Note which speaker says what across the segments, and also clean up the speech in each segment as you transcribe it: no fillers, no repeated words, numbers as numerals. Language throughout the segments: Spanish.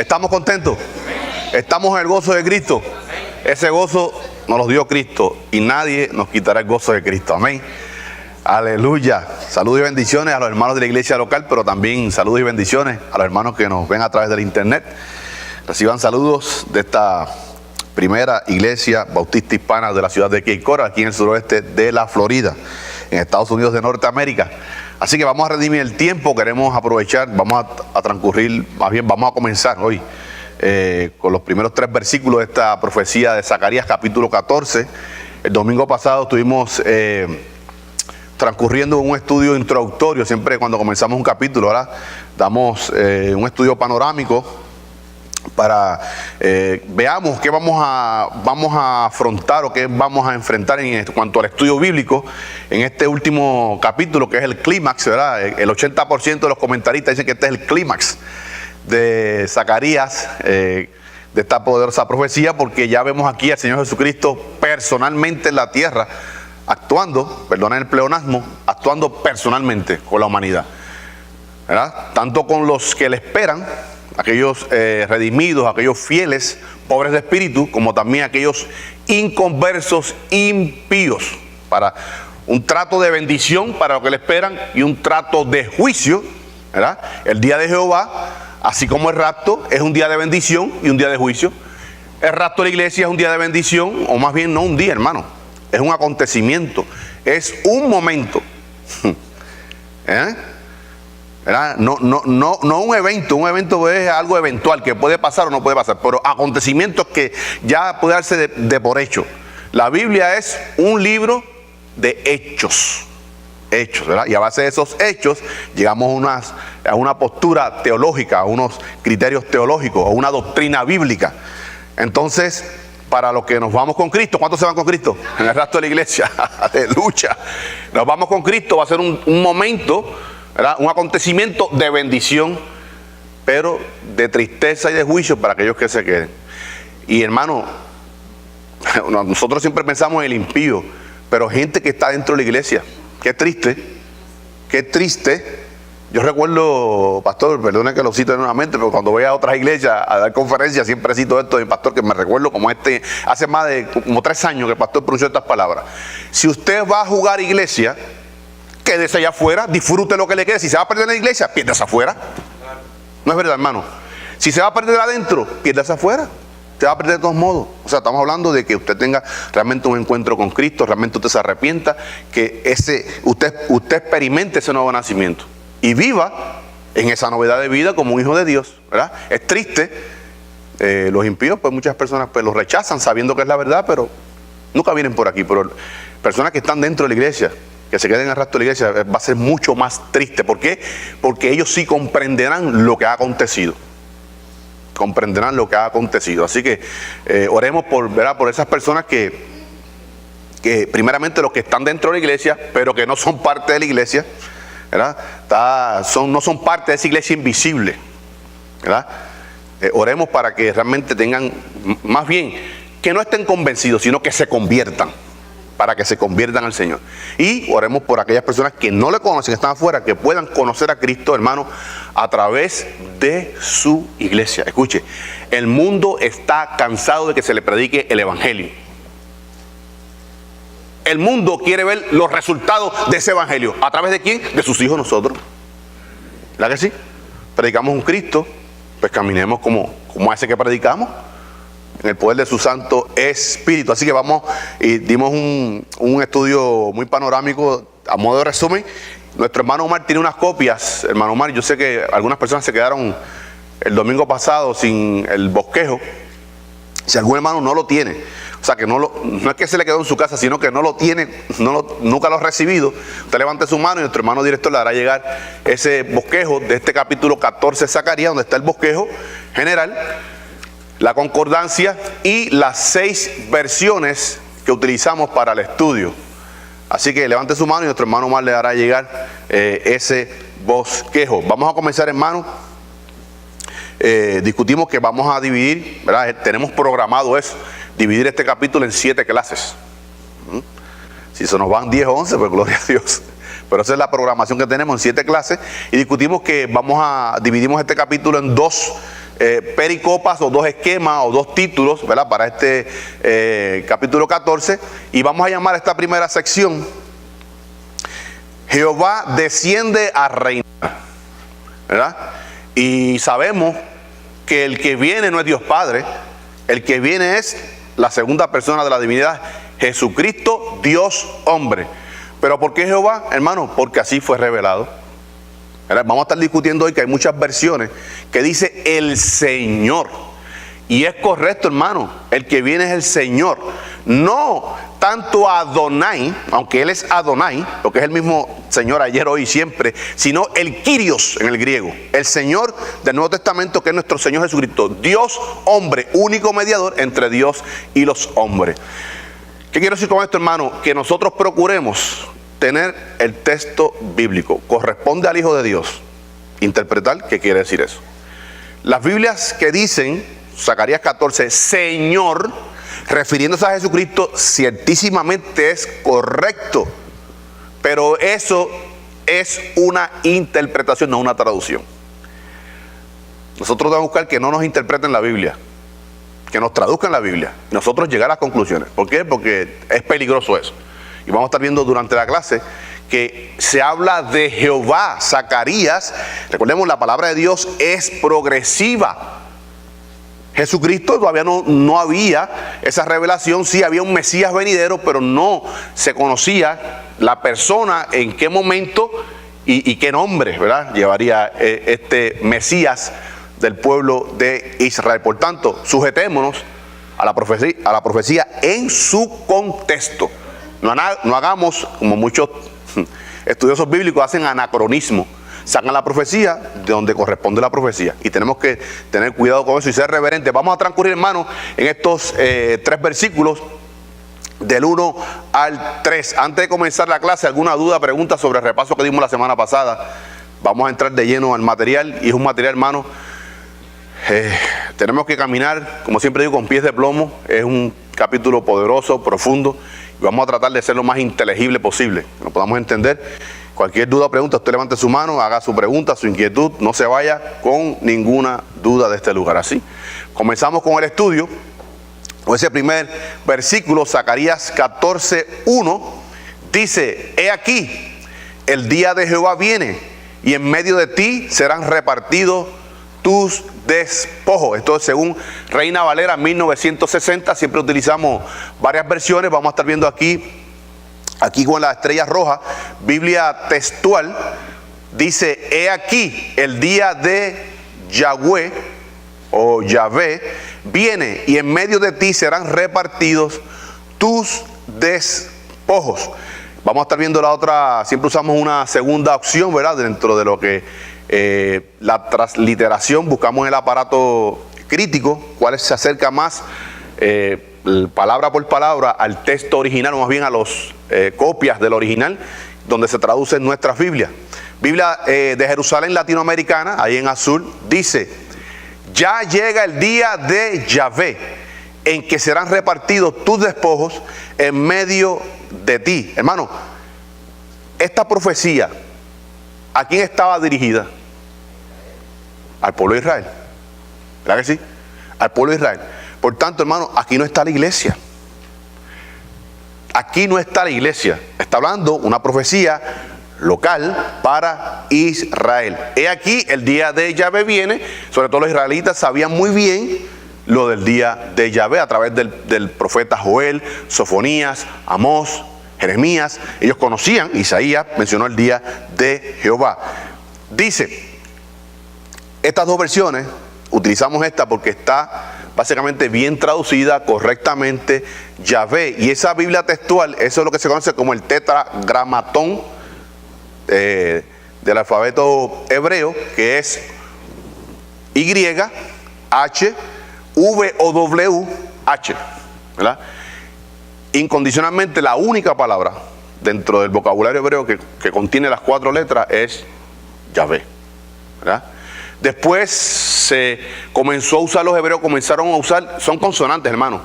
Speaker 1: ¿Estamos contentos? ¿Estamos en el gozo de Cristo? Ese gozo nos lo dio Cristo y nadie nos quitará el gozo de Cristo. Amén. Aleluya. Saludos y bendiciones a los hermanos de la iglesia local, pero también saludos y bendiciones a los hermanos que nos ven a través del internet. Reciban saludos de esta primera iglesia bautista hispana de la ciudad de Cape Coral, aquí en el suroeste de la Florida, en Estados Unidos de Norteamérica. Así que vamos a redimir el tiempo, queremos aprovechar, vamos a transcurrir, más bien vamos a comenzar hoy con los primeros 3 versículos de esta profecía de Zacarías capítulo 14. El domingo pasado estuvimos transcurriendo un estudio introductorio. Siempre cuando comenzamos un capítulo, ¿verdad?, damos un estudio panorámico para veamos qué vamos a afrontar o qué vamos a enfrentar en cuanto al estudio bíblico en este último capítulo, que es el clímax, ¿verdad? El 80% de los comentaristas dicen que este es el clímax de Zacarías, de esta poderosa profecía, porque ya vemos aquí al Señor Jesucristo personalmente en la tierra, actuando, perdonen el pleonasmo, actuando personalmente con la humanidad, ¿verdad? Tanto con los que le esperan, aquellos redimidos, aquellos fieles, pobres de espíritu, como también aquellos inconversos, impíos, para un trato de bendición para los que le esperan y un trato de juicio, ¿verdad? El día de Jehová, así como el rapto, es un día de bendición y un día de juicio. El rapto de la iglesia es un día de bendición, o más bien no un día, hermano, es un acontecimiento, es un momento. ¿Verdad? No un evento es algo eventual que puede pasar o no puede pasar, pero acontecimientos que ya puede darse de por hecho. La Biblia es un libro de hechos, ¿verdad? Y a base de esos hechos llegamos a una postura teológica, a unos criterios teológicos, a una doctrina bíblica. Entonces, para los que nos vamos con Cristo, ¿cuántos se van con Cristo? En el resto de la iglesia, aleluya. Nos vamos con Cristo, va a ser un momento, ¿verdad?, un acontecimiento de bendición, pero de tristeza y de juicio para aquellos que se queden. Y hermano, nosotros siempre pensamos en el impío, pero gente que está dentro de la iglesia, qué triste. Yo recuerdo, pastor, perdone que lo cito nuevamente, pero cuando voy a otras iglesias a dar conferencias, siempre cito esto de pastor, que me recuerdo como hace más de como 3 años que el pastor pronunció estas palabras. Si usted va a jugar iglesia, quédese allá afuera, disfrute lo que le quede. Si se va a perder en la iglesia, piérdase afuera. No es verdad, hermano. Si se va a perder adentro, piérdase afuera. Se va a perder de todos modos. O sea, estamos hablando de que usted tenga realmente un encuentro con Cristo, realmente usted se arrepienta, que usted experimente ese nuevo nacimiento y viva en esa novedad de vida como un hijo de Dios, ¿verdad? Es triste, los impíos, pues muchas personas pues los rechazan sabiendo que es la verdad, pero nunca vienen por aquí. Pero personas que están dentro de la iglesia, que se queden en el rastro de la iglesia, va a ser mucho más triste. ¿Por qué? Porque ellos sí comprenderán lo que ha acontecido. Comprenderán lo que ha acontecido. Así que oremos por esas personas que primeramente los que están dentro de la iglesia, pero que no son parte de la iglesia, ¿verdad? No son parte de esa iglesia invisible, ¿verdad? Oremos para que realmente tengan, más bien, que no estén convencidos, sino que se conviertan, para que se conviertan al Señor. Y oremos por aquellas personas que no le conocen, que están afuera, que puedan conocer a Cristo, hermano, a través de su iglesia. Escuche, el mundo está cansado de que se le predique el evangelio. El mundo quiere ver los resultados de ese evangelio. ¿A través de quién? De sus hijos, nosotros. ¿Verdad que sí? Predicamos un Cristo, pues caminemos como ese que predicamos, en el poder de su Santo Espíritu. Así que vamos y dimos un estudio muy panorámico a modo de resumen. Nuestro hermano Omar tiene unas copias. Hermano Omar, yo sé que algunas personas se quedaron el domingo pasado sin el bosquejo. Si algún hermano no lo tiene, o sea que no es que se le quedó en su casa, sino que no lo tiene, nunca lo ha recibido, usted levante su mano y nuestro hermano director le hará llegar ese bosquejo de este capítulo 14 de Zacarías, donde está el bosquejo general, la concordancia y las 6 versiones que utilizamos para el estudio. Así que levante su mano y nuestro hermano Omar le hará llegar ese bosquejo. Vamos a comenzar, hermano. Discutimos que vamos a dividir, ¿verdad? Tenemos programado eso, dividir este capítulo en 7 clases. Si se nos van 10 o 11, pues gloria a Dios. Pero esa es la programación que tenemos en 7 clases. Y discutimos que dividimos este capítulo en 2 pericopas o 2 esquemas o 2 títulos, ¿verdad?, para este capítulo 14, y vamos a llamar a esta primera sección Jehová desciende a reinar, ¿verdad? Y sabemos que el que viene no es Dios Padre, el que viene es la segunda persona de la divinidad, Jesucristo, Dios hombre. ¿Pero por qué Jehová, hermano? Porque así fue revelado. Vamos a estar discutiendo hoy que hay muchas versiones que dice el Señor. Y es correcto, hermano, el que viene es el Señor. No tanto Adonai, aunque Él es Adonai, porque es el mismo Señor ayer, hoy y siempre, sino el Kyrios en el griego, el Señor del Nuevo Testamento, que es nuestro Señor Jesucristo, Dios hombre, único mediador entre Dios y los hombres. ¿Qué quiero decir con esto, hermano? Que nosotros procuremos tener el texto bíblico. Corresponde al Hijo de Dios interpretar qué quiere decir eso. Las Biblias que dicen, Zacarías 14, Señor, refiriéndose a Jesucristo, ciertísimamente es correcto, pero eso es una interpretación, no una traducción. Nosotros debemos buscar que no nos interpreten la Biblia, que nos traduzcan la Biblia, y nosotros llegar a las conclusiones. ¿Por qué? Porque es peligroso eso. Y vamos a estar viendo durante la clase que se habla de Jehová. Zacarías, recordemos, la palabra de Dios es progresiva. Jesucristo todavía no había esa revelación, sí había un Mesías venidero, pero no se conocía la persona, en qué momento y qué nombre, ¿verdad?, llevaría este Mesías del pueblo de Israel. Por tanto, sujetémonos a la profecía en su contexto. No hagamos, como muchos estudiosos bíblicos hacen, anacronismo. Sacan la profecía de donde corresponde la profecía. Y tenemos que tener cuidado con eso y ser reverentes. Vamos a transcurrir, hermano, en estos 3 versículos del 1 al 3. Antes de comenzar la clase, ¿alguna duda, pregunta sobre el repaso que dimos la semana pasada? Vamos a entrar de lleno al material. Y es un material, hermano, tenemos que caminar, como siempre digo, con pies de plomo. Es un capítulo poderoso, profundo. Y vamos a tratar de ser lo más inteligible posible, que lo podamos entender. Cualquier duda o pregunta, usted levante su mano, haga su pregunta, su inquietud, no se vaya con ninguna duda de este lugar. Así, comenzamos con el estudio, con ese primer versículo, Zacarías 14:1, dice, he aquí, el día de Jehová viene, y en medio de ti serán repartidos tus despojos. Esto es según Reina Valera 1960, siempre utilizamos varias versiones, vamos a estar viendo aquí con la estrella roja, Biblia textual, dice, he aquí, el día de Yahweh, o Yahvé, viene, y en medio de ti serán repartidos tus despojos. Vamos a estar viendo la otra, siempre usamos una segunda opción, ¿verdad? Dentro de lo que la transliteración, buscamos el aparato crítico, cuál se acerca más, palabra por palabra al texto original, o más bien a las copias del original, donde se traduce en nuestras Biblias. Biblia de Jerusalén latinoamericana, ahí en azul, dice, ya llega el día de Yahvé, en que serán repartidos tus despojos en medio de ti. Hermano, esta profecía, ¿a quién estaba dirigida? Al pueblo de Israel. ¿Verdad que sí? Al pueblo de Israel. Por tanto, hermano, aquí no está la iglesia. Aquí no está la iglesia. Está hablando una profecía local para Israel. He aquí, el día de Yahvé viene. Sobre todo los israelitas sabían muy bien lo del día de Yahvé a través del profeta Joel, Sofonías, Amós, Jeremías. Ellos conocían, Isaías mencionó el día de Jehová. Dice, estas 2 versiones, utilizamos esta porque está básicamente bien traducida correctamente, Yahvé. Y esa Biblia textual, eso es lo que se conoce como el tetragramatón del alfabeto hebreo, que es Y, H, V o W, H, ¿verdad? Incondicionalmente la única palabra dentro del vocabulario hebreo que contiene las 4 letras es Yahvé, ¿verdad? Después se comenzó a usar, los hebreos comenzaron a usar, son consonantes, hermano.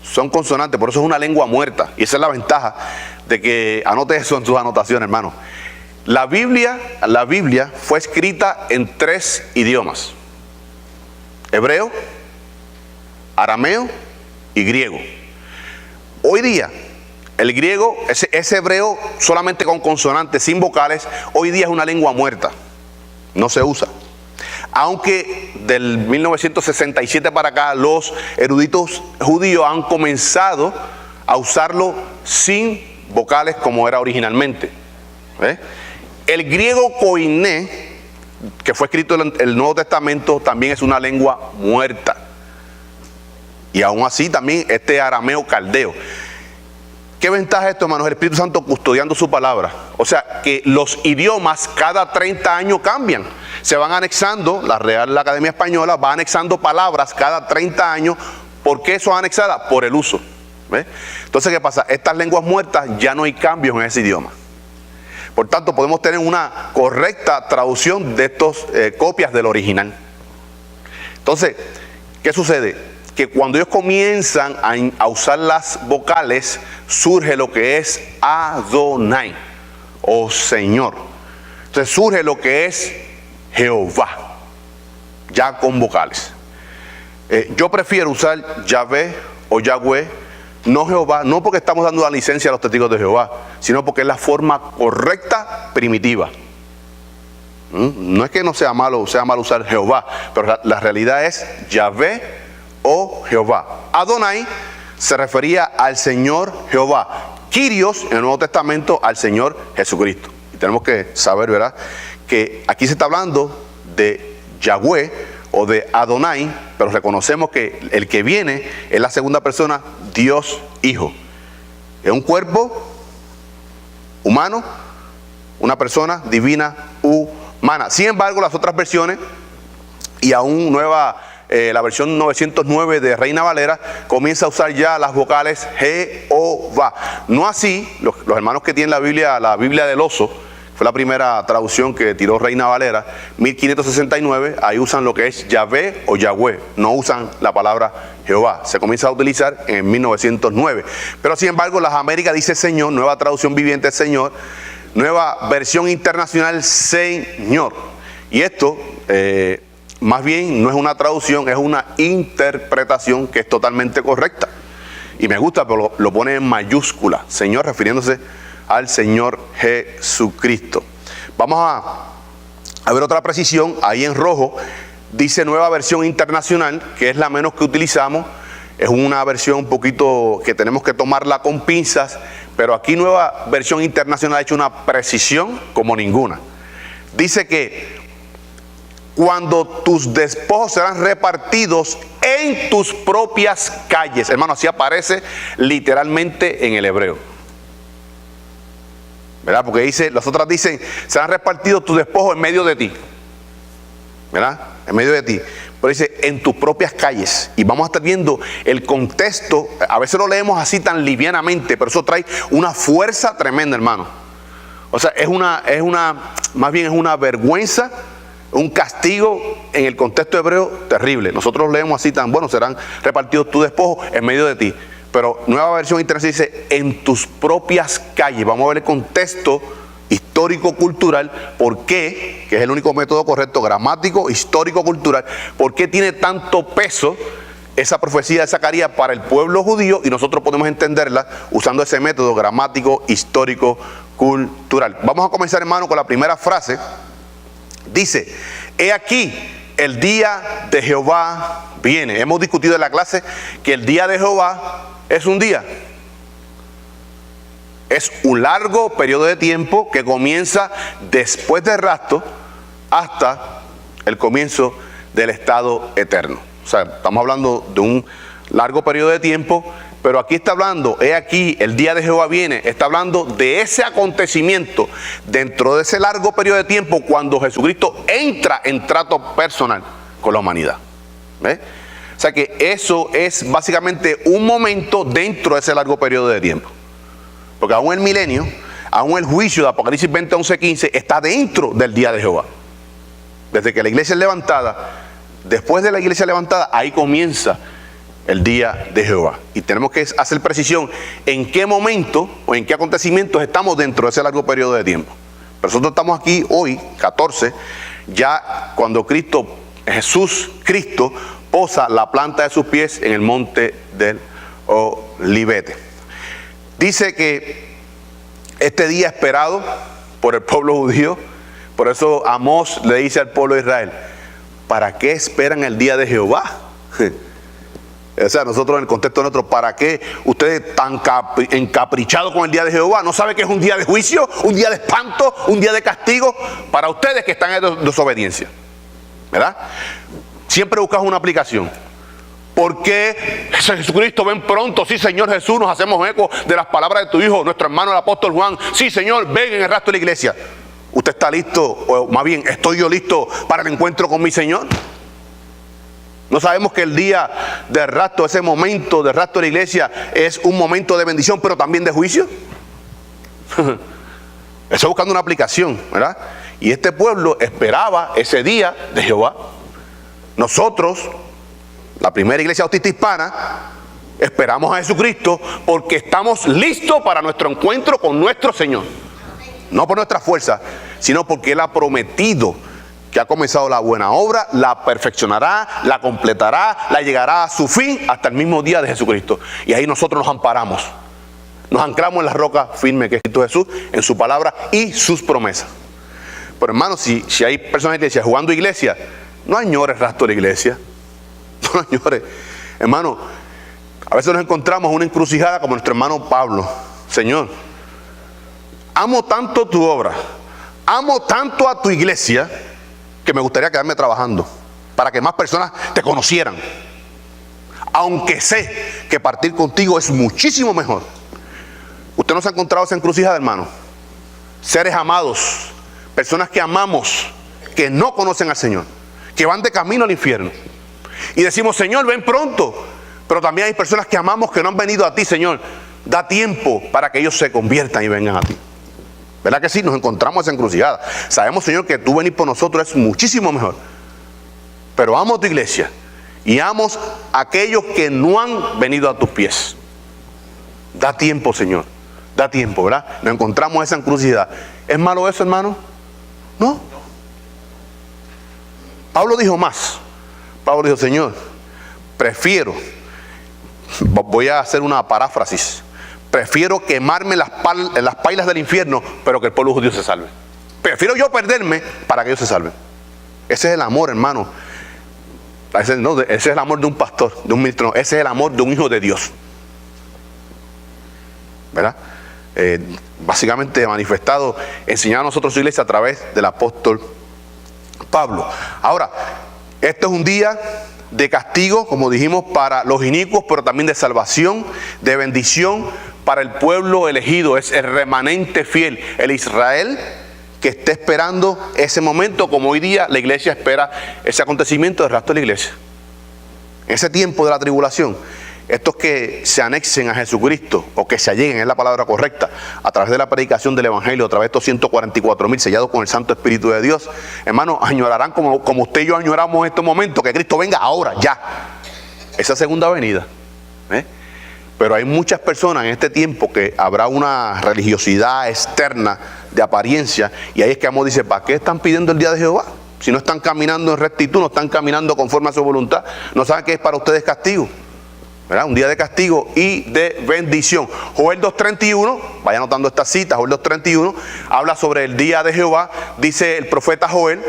Speaker 1: Son consonantes, por eso es una lengua muerta. Y esa es la ventaja de que anote eso en sus anotaciones, hermano. La Biblia fue escrita en 3 idiomas. hebreo, arameo y griego. Hoy día, el griego, ese hebreo solamente con consonantes, sin vocales, hoy día es una lengua muerta. No se usa. Aunque del 1967 para acá, los eruditos judíos han comenzado a usarlo sin vocales como era originalmente. El griego koiné, que fue escrito en el Nuevo Testamento, también es una lengua muerta. Y aún así también este arameo caldeo. ¿Qué ventaja es esto, hermanos? El Espíritu Santo custodiando su palabra. O sea, que los idiomas cada 30 años cambian. Se van anexando, la Real Academia Española va anexando palabras cada 30 años. ¿Por qué son anexadas? Por el uso. ¿Ves? Entonces, ¿qué pasa? Estas lenguas muertas ya no hay cambios en ese idioma. Por tanto, podemos tener una correcta traducción de estas copias del original. Entonces, ¿qué sucede? Que cuando ellos comienzan a usar las vocales, surge lo que es Adonai, o Señor. Entonces surge lo que es Jehová, ya con vocales. Yo prefiero usar Yahvé o Yahweh, no Jehová, no porque estamos dando la licencia a los testigos de Jehová, sino porque es la forma correcta, primitiva. No es que no sea malo usar Jehová, pero la realidad es Yahvé o Jehová. Adonai se refería al Señor Jehová. Kyrios, en el Nuevo Testamento, al Señor Jesucristo. Y tenemos que saber, ¿verdad?, que aquí se está hablando de Yahweh o de Adonai, pero reconocemos que el que viene es la segunda persona, Dios Hijo. Es un cuerpo humano, una persona divina humana. Sin embargo, las otras versiones, y aún la versión 909 de Reina Valera, comienza a usar ya las vocales Jehová. No así, los hermanos que tienen la Biblia del Oso, fue la primera traducción que tiró Reina Valera, 1569, ahí usan lo que es Yahvé o Yahweh, no usan la palabra Jehová. Se comienza a utilizar en 1909. Pero sin embargo, las Américas dice Señor, nueva traducción viviente Señor, nueva versión internacional Señor. Y esto más bien no es una traducción, es una interpretación que es totalmente correcta. Y me gusta, pero lo pone en mayúscula, Señor, refiriéndose al Señor Jesucristo. Vamos a ver otra precisión, ahí en rojo, dice nueva versión internacional, que es la menos que utilizamos. Es una versión un poquito que tenemos que tomarla con pinzas, pero aquí nueva versión internacional ha hecho una precisión como ninguna. Dice que cuando tus despojos serán repartidos en tus propias calles. Hermano, así aparece literalmente en el hebreo, ¿verdad? Porque dice, las otras dicen, serán repartidos tus despojos en medio de ti, ¿verdad? En medio de ti. Pero dice, en tus propias calles. Y vamos a estar viendo el contexto. A veces lo leemos así tan livianamente, pero eso trae una fuerza tremenda, hermano. O sea, más bien es una vergüenza, un castigo en el contexto hebreo terrible. Nosotros leemos así tan, bueno, serán repartidos tus despojos en medio de ti. Pero nueva versión internacional dice, en tus propias calles. Vamos a ver el contexto histórico-cultural, por qué, que es el único método correcto, gramático, histórico-cultural, por qué tiene tanto peso esa profecía de Zacarías para el pueblo judío y nosotros podemos entenderla usando ese método gramático, histórico, cultural. Vamos a comenzar, hermano, con la primera frase. Dice, he aquí, el día de Jehová viene. Hemos discutido en la clase que el día de Jehová es un día. Es un largo periodo de tiempo que comienza después del rapto hasta el comienzo del estado eterno. O sea, estamos hablando de un largo periodo de tiempo, pero aquí está hablando, he aquí, el día de Jehová viene, está hablando de ese acontecimiento dentro de ese largo periodo de tiempo cuando Jesucristo entra en trato personal con la humanidad. ¿Ves? O sea que eso es básicamente un momento dentro de ese largo periodo de tiempo. Porque aún el milenio, aún el juicio de Apocalipsis 20, 11, 15 está dentro del día de Jehová. Desde que la iglesia es levantada, después de la iglesia levantada, ahí comienza el día de Jehová. Y tenemos que hacer precisión en qué momento o en qué acontecimientos estamos dentro de ese largo periodo de tiempo. Pero nosotros estamos aquí hoy, 14, ya cuando Cristo posa la planta de sus pies en el monte del Olivete. Dice que este día esperado por el pueblo judío, por eso Amós le dice al pueblo de Israel: ¿para qué esperan el día de Jehová? O sea, nosotros en el contexto nuestro, ¿para qué ustedes tan encaprichados con el día de Jehová? ¿No saben que es un día de juicio, un día de espanto, un día de castigo para ustedes que están en desobediencia? ¿Verdad? Siempre buscas una aplicación. ¿Por qué Jesucristo ven pronto? Sí, Señor Jesús, nos hacemos eco de las palabras de tu Hijo, nuestro hermano el apóstol Juan. Sí, Señor, ven en el rastro de la iglesia. ¿Usted está listo? O más bien, ¿estoy yo listo para el encuentro con mi Señor? ¿No sabemos que el día del rapto, ese momento del rapto de la iglesia, es un momento de bendición, pero también de juicio? Estoy buscando una aplicación, ¿verdad? Y este pueblo esperaba ese día de Jehová. Nosotros, la primera iglesia bautista hispana, esperamos a Jesucristo porque estamos listos para nuestro encuentro con nuestro Señor. No por nuestra fuerza, sino porque Él ha prometido que ha comenzado la buena obra, la perfeccionará, la completará, la llegará a su fin hasta el mismo día de Jesucristo. Y ahí nosotros nos amparamos, nos anclamos en la roca firme que es Cristo Jesús, en su palabra y sus promesas. Pero hermanos, si hay personas en la iglesia jugando iglesia, no añores el rastro de la iglesia, no añores. Hermano, a veces nos encontramos en una encrucijada como nuestro hermano Pablo. Señor, amo tanto tu obra, amo tanto a tu iglesia, que me gustaría quedarme trabajando para que más personas te conocieran, aunque sé que partir contigo es muchísimo mejor. ¿Usted no se ha encontrado esa encrucijada, hermano? Seres amados, personas que amamos, que no conocen al Señor, que van de camino al infierno, y decimos: Señor, ven pronto. Pero también hay personas que amamos que no han venido a ti. Señor, da tiempo para que ellos se conviertan y vengan a ti. ¿Verdad que sí? Nos encontramos esa encrucijada. Sabemos, Señor, que tú venir por nosotros es muchísimo mejor. Pero amo a tu iglesia y amo a aquellos que no han venido a tus pies. Da tiempo, Señor. Da tiempo, ¿verdad? Nos encontramos esa encrucijada. ¿Es malo eso, hermano? No. Pablo dijo más. Pablo dijo: Señor, prefiero, voy a hacer una paráfrasis, prefiero quemarme en las pailas del infierno, pero que el pueblo judío se salve. Prefiero yo perderme para que ellos se salven. Ese es el amor, hermano. Ese es el amor de un pastor, de un ministro. Ese es el amor de un hijo de Dios, ¿verdad? Básicamente manifestado, enseñado a nosotros su iglesia a través del apóstol Pablo. Ahora, este es un día de castigo, como dijimos, para los inicuos, pero también de salvación, de bendición para el pueblo elegido. Es el remanente fiel, el Israel que está esperando ese momento, como hoy día la iglesia espera ese acontecimiento del rapto de la iglesia. En ese tiempo de la tribulación, estos que se anexen a Jesucristo, o que se alleguen, es la palabra correcta, a través de la predicación del Evangelio, a través de estos 144,000 sellados con el Santo Espíritu de Dios, hermanos, añorarán como usted y yo añoramos en estos momentos, que Cristo venga ahora, ya. Esa segunda venida. Pero hay muchas personas en este tiempo que habrá una religiosidad externa de apariencia, y ahí es que Amós dice: ¿para qué están pidiendo el día de Jehová? Si no están caminando en rectitud, no están caminando conforme a su voluntad, no saben que es para ustedes castigo, ¿verdad? Un día de castigo y de bendición. Joel 2:31, vaya anotando esta cita, Joel 2:31, habla sobre el día de Jehová. Dice el profeta Joel: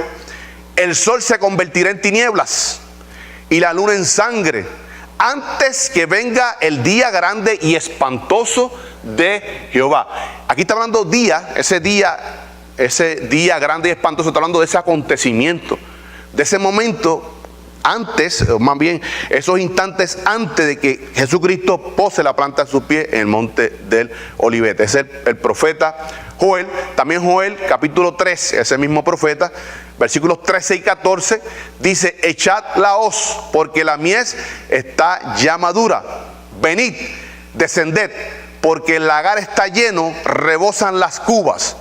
Speaker 1: el sol se convertirá en tinieblas y la luna en sangre, antes que venga el día grande y espantoso de Jehová. Aquí está hablando día, ese día grande y espantoso, está hablando de ese acontecimiento, de ese momento antes, o más bien esos instantes antes de que Jesucristo pose la planta de sus pies en el monte del Olivete. Es el profeta Joel. También Joel capítulo 3, ese mismo profeta, versículos 13 y 14, dice: echad la hoz, porque la mies está ya madura. Venid, descended, porque el lagar está lleno, rebosan las cubas,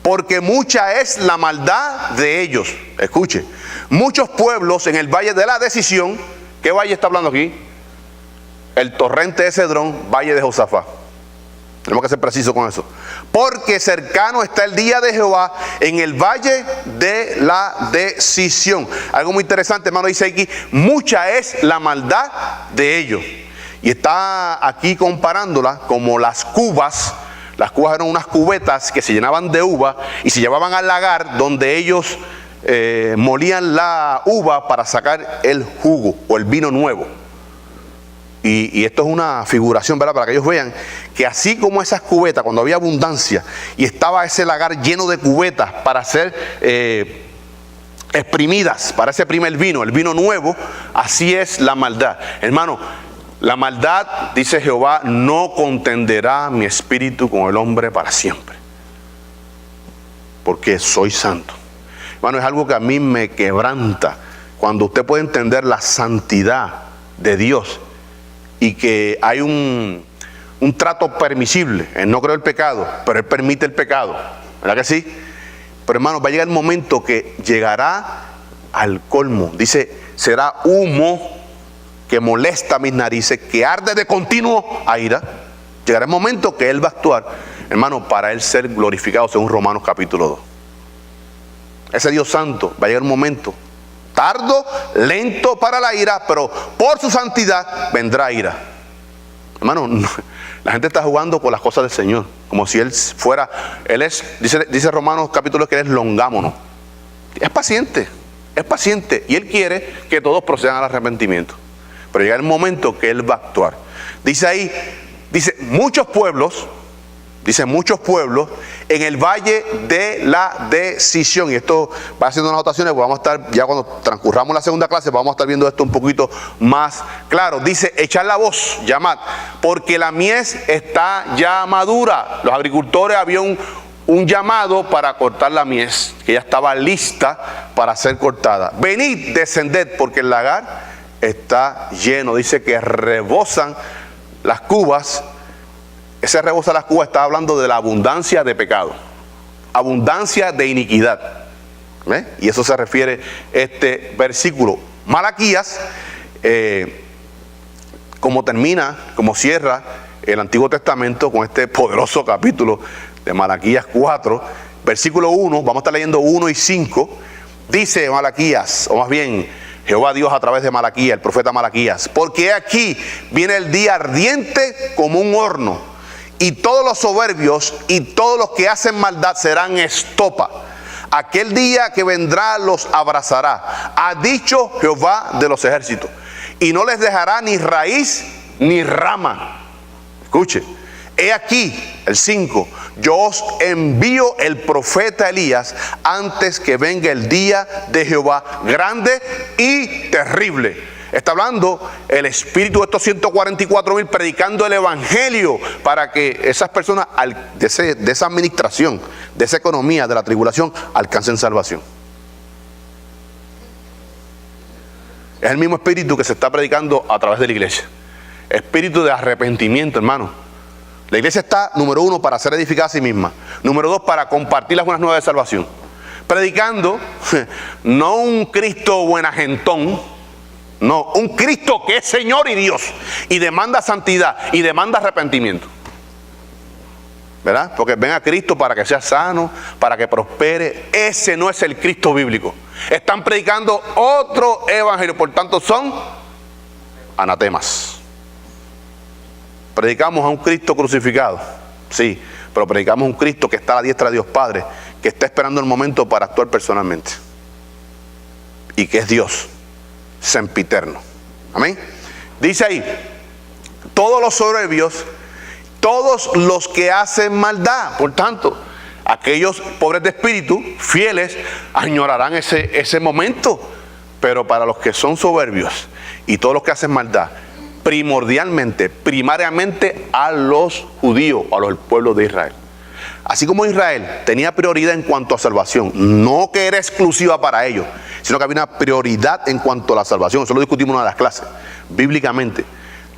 Speaker 1: porque mucha es la maldad de ellos. Escuche: muchos pueblos en el valle de la decisión. ¿Qué valle está hablando aquí? El torrente de Cedrón, valle de Josafat. Tenemos que ser precisos con eso. Porque cercano está el día de Jehová en el valle de la decisión. Algo muy interesante, hermano, dice aquí, mucha es la maldad de ellos. Y está aquí comparándola como las cubas. Las cubas eran unas cubetas que se llenaban de uva y se llevaban al lagar donde ellos molían la uva para sacar el jugo o el vino nuevo. Y esto es una figuración, ¿verdad? Para que ellos vean que así como esas cubetas, cuando había abundancia y estaba ese lagar lleno de cubetas para ser exprimidas, para ese primer vino, el vino nuevo, así es la maldad. Hermano, la maldad, dice Jehová, no contenderá mi espíritu con el hombre para siempre, porque soy santo. Hermano, es algo que a mí me quebranta cuando usted puede entender la santidad de Dios y que hay un trato permisible. Él no creó el pecado, pero Él permite el pecado, ¿verdad que sí? Pero hermano, va a llegar el momento que llegará al colmo. Dice, será humo que molesta mis narices, que arde de continuo a ira. Llegará el momento que Él va a actuar, hermano, para Él ser glorificado, según Romanos capítulo 2. Ese Dios santo, va a llegar un momento tardo, lento para la ira, pero por su santidad vendrá ira. Hermano, la gente está jugando con las cosas del Señor, como si Él fuera, Él es, dice Romanos capítulo que Él es longámono. Es paciente, y Él quiere que todos procedan al arrepentimiento. Pero llega el momento que Él va a actuar. Dice ahí, muchos pueblos en el valle de la decisión. Y esto va haciendo unas anotaciones, porque vamos a estar, ya cuando transcurramos la segunda clase, vamos a estar viendo esto un poquito más claro. Dice, echad la voz, llamad, porque la mies está ya madura. Los agricultores habían un llamado para cortar la mies, que ya estaba lista para ser cortada. Venid, descended, porque el lagar está lleno. Dice que rebosan las cubas. Ese rebosa las cubas está hablando de la abundancia de pecado, abundancia de iniquidad. ¿Ve? Y eso se refiere este versículo. Malaquías, como cierra el Antiguo Testamento con este poderoso capítulo de Malaquías 4, versículo 1, vamos a estar leyendo 1 y 5, dice Malaquías, o más bien Jehová Dios a través de Malaquías, el profeta Malaquías, porque aquí viene el día ardiente como un horno, y todos los soberbios y todos los que hacen maldad serán estopa. Aquel día que vendrá los abrazará, ha dicho Jehová de los ejércitos, y no les dejará ni raíz ni rama. Escuche, he aquí, el 5, yo os envío el profeta Elías antes que venga el día de Jehová grande y terrible. Está hablando el espíritu de estos 144,000 predicando el evangelio para que esas personas de esa administración, de esa economía, de la tribulación, alcancen salvación. Es el mismo espíritu que se está predicando a través de la iglesia. Espíritu de arrepentimiento, hermano. La iglesia está, número 1, para ser edificada a sí misma. Número 2, para compartir las buenas nuevas de salvación. Predicando, no un Cristo buenagentón, no, un Cristo que es Señor y Dios, y demanda santidad, y demanda arrepentimiento. ¿Verdad? Porque ven a Cristo para que sea sano, para que prospere. Ese no es el Cristo bíblico. Están predicando otro evangelio, por tanto son anatemas. Predicamos a un Cristo crucificado, sí, pero predicamos a un Cristo que está a la diestra de Dios Padre, que está esperando el momento para actuar personalmente, y que es Dios sempiterno. Amén. Dice ahí, todos los soberbios, todos los que hacen maldad. Por tanto, aquellos pobres de espíritu, fieles, añorarán ese momento. Pero para los que son soberbios y todos los que hacen maldad, primariamente a los judíos, a los pueblos de Israel. Así como Israel tenía prioridad en cuanto a salvación, no que era exclusiva para ellos, sino que había una prioridad en cuanto a la salvación. Eso lo discutimos en una de las clases, bíblicamente.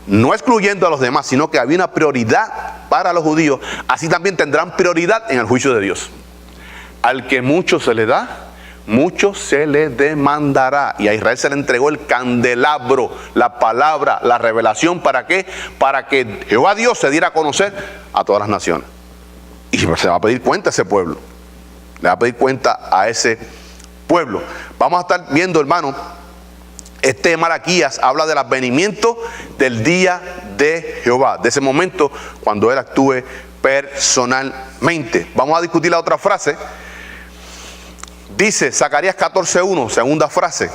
Speaker 1: No excluyendo a los demás, sino que había una prioridad para los judíos. Así también tendrán prioridad en el juicio de Dios. Al que mucho se le da, mucho se le demandará. Y a Israel se le entregó el candelabro, la palabra, la revelación. ¿Para qué? Para que Jehová Dios se diera a conocer a todas las naciones. Y se va a pedir cuenta a ese pueblo. Le va a pedir cuenta a ese pueblo. Vamos a estar viendo, hermano, este Malaquías habla del advenimiento del día de Jehová, de ese momento cuando Él actúe personalmente. Vamos a discutir la otra frase. Dice Zacarías 14:1, segunda frase: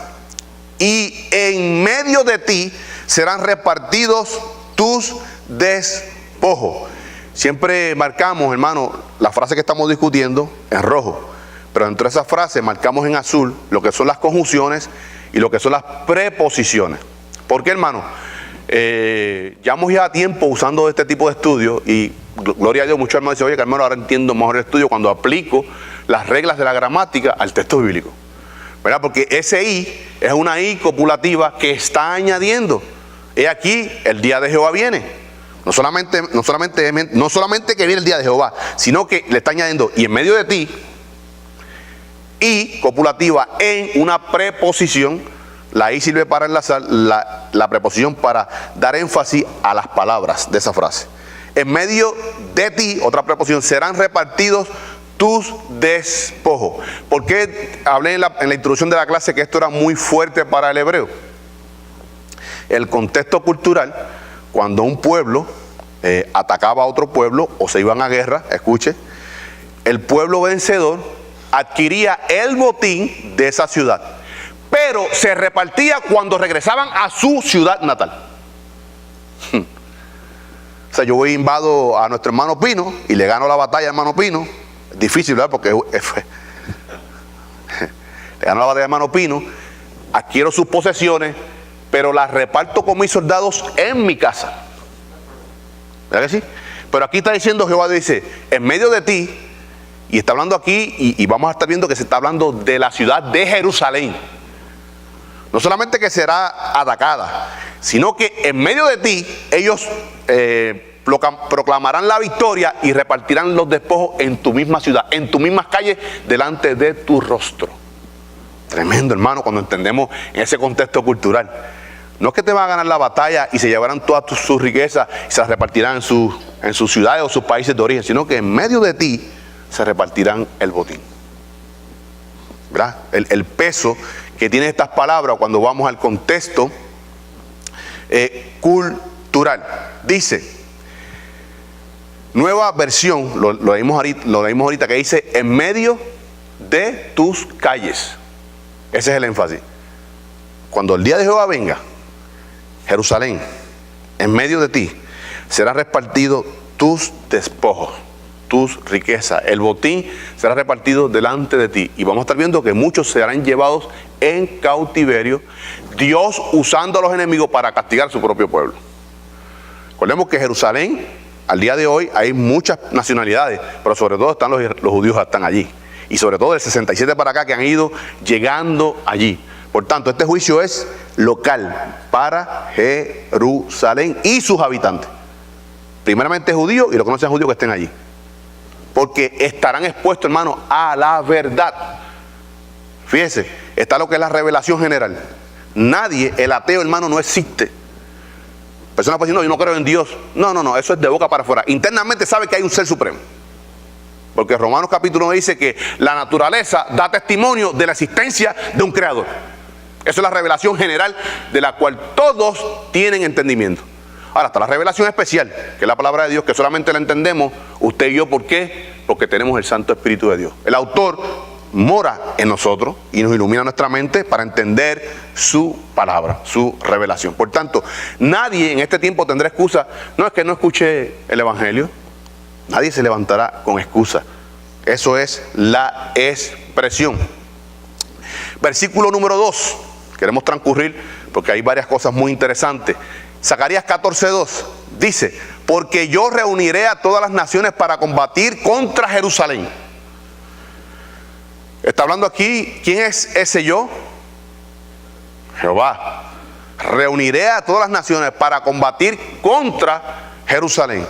Speaker 1: y en medio de ti serán repartidos tus despojos. Siempre marcamos, hermano, la frase que estamos discutiendo en rojo, pero dentro de esa frase marcamos en azul lo que son las conjunciones y lo que son las preposiciones. ¿Por qué, hermano? Llevamos ya tiempo usando este tipo de estudios y gloria a Dios, muchos hermanos dicen: oye, Carmelo, ahora entiendo mejor el estudio cuando aplico las reglas de la gramática al texto bíblico, ¿verdad? Porque ese I es una I copulativa que está añadiendo. He aquí, el día de Jehová viene. No solamente que viene el día de Jehová, sino que le está añadiendo: y en medio de ti, I copulativa en una preposición. La I sirve para enlazar, la preposición para dar énfasis a las palabras de esa frase. En medio de ti, otra preposición, serán repartidos tus despojos. ¿Por qué hablé en la introducción de la clase que esto era muy fuerte para el hebreo? El contexto cultural, cuando un pueblo atacaba a otro pueblo o se iban a guerra, escuche, el pueblo vencedor adquiría el botín de esa ciudad, pero se repartía cuando regresaban a su ciudad natal. O sea, yo voy e invado a nuestro hermano Pino y le gano la batalla al hermano Pino. Es difícil, ¿verdad? Porque le gano la batalla al hermano Pino, adquiero sus posesiones, pero las reparto con mis soldados en mi casa. ¿Verdad que sí? Pero aquí está diciendo Jehová, dice: en medio de ti, y está hablando aquí, y vamos a estar viendo que se está hablando de la ciudad de Jerusalén. No solamente que será atacada, sino que en medio de ti ellos proclamarán la victoria y repartirán los despojos en tu misma ciudad, en tus mismas calles, delante de tu rostro. Tremendo, hermano, cuando entendemos en ese contexto cultural. No es que te van a ganar la batalla y se llevarán todas sus riquezas y se las repartirán en sus ciudades o sus países de origen, sino que en medio de ti se repartirán el botín. ¿Verdad? El peso que tienen estas palabras cuando vamos al contexto cultural. Dice, nueva versión, lo leímos ahorita, que dice: en medio de tus calles. Ese es el énfasis. Cuando el día de Jehová venga, Jerusalén, en medio de ti, será repartido tus despojos, tus riquezas, el botín será repartido delante de ti. Y vamos a estar viendo que muchos serán llevados en cautiverio, Dios usando a los enemigos para castigar a su propio pueblo. Recordemos que Jerusalén, al día de hoy, hay muchas nacionalidades, pero sobre todo están los judíos que están allí. Y sobre todo del 67 para acá, que han ido llegando allí. Por tanto, este juicio es local para Jerusalén y sus habitantes. Primeramente judíos y los que no sean judíos que estén allí. Porque estarán expuestos, hermano, a la verdad. Fíjese, está lo que es la revelación general. Nadie, el ateo, hermano, no existe. Personas pueden decir: no, yo no creo en Dios. No, eso es de boca para afuera. Internamente sabe que hay un ser supremo. Porque Romanos capítulo 1 dice que la naturaleza da testimonio de la existencia de un creador. Esa es la revelación general de la cual todos tienen entendimiento. Ahora está la revelación especial, que es la palabra de Dios, que solamente la entendemos usted y yo. ¿Por qué? Porque tenemos el Santo Espíritu de Dios. El autor mora en nosotros y nos ilumina nuestra mente para entender su palabra, su revelación. Por tanto, nadie en este tiempo tendrá excusa. No es que no escuche el Evangelio. Nadie se levantará con excusa. Eso es la expresión. Versículo número 2. Queremos transcurrir porque hay varias cosas muy interesantes. Zacarías 14:2 dice: porque yo reuniré a todas las naciones para combatir contra Jerusalén. Está hablando aquí, ¿quién es ese yo? Jehová. Reuniré a todas las naciones para combatir contra Jerusalén.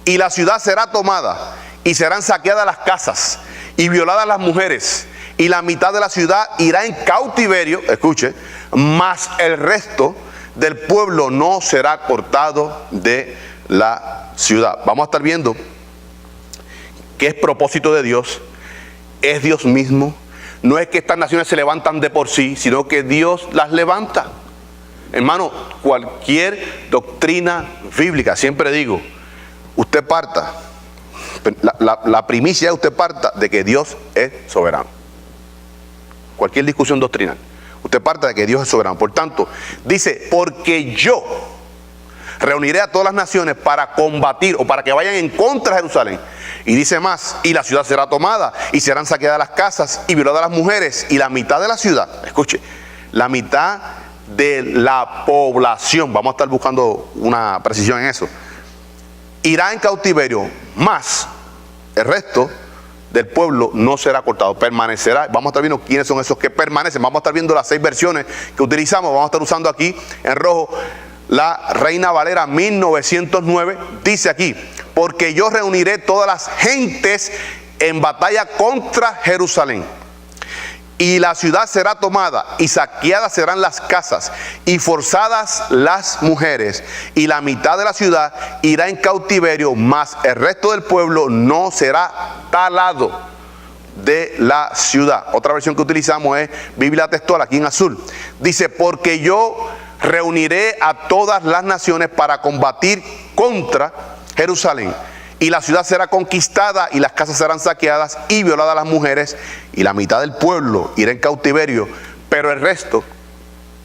Speaker 1: Y la ciudad será tomada, y serán saqueadas las casas, y violadas las mujeres, y la mitad de la ciudad irá en cautiverio, escuche, mas el resto del pueblo no será cortado de la ciudad. Vamos a estar viendo qué es propósito de Dios, es Dios mismo. No es que estas naciones se levantan de por sí, sino que Dios las levanta. Hermano, cualquier doctrina bíblica, siempre digo, usted parta, la primicia es usted parta de que Dios es soberano. Cualquier discusión doctrinal, usted parta de que Dios es soberano. Por tanto, dice, porque yo reuniré a todas las naciones para combatir o para que vayan en contra de Jerusalén. Y dice más, y la ciudad será tomada y serán saqueadas las casas y violadas las mujeres, y la mitad de la ciudad, escuche, la mitad de la población, vamos a estar buscando una precisión en eso, irá en cautiverio, más el resto del pueblo no será cortado, permanecerá. Vamos a estar viendo quiénes son esos que permanecen. Vamos a estar viendo las 6 versiones que utilizamos. Vamos a estar usando aquí en rojo la Reina Valera 1909. Dice aquí, porque yo reuniré todas las gentes en batalla contra Jerusalén, y la ciudad será tomada, y saqueadas serán las casas, y forzadas las mujeres, y la mitad de la ciudad irá en cautiverio, mas el resto del pueblo no será talado de la ciudad. Otra versión que utilizamos es Biblia textual, aquí en azul. Dice, porque yo reuniré a todas las naciones para combatir contra Jerusalén, y la ciudad será conquistada, y las casas serán saqueadas y violadas las mujeres, y la mitad del pueblo irá en cautiverio, pero el resto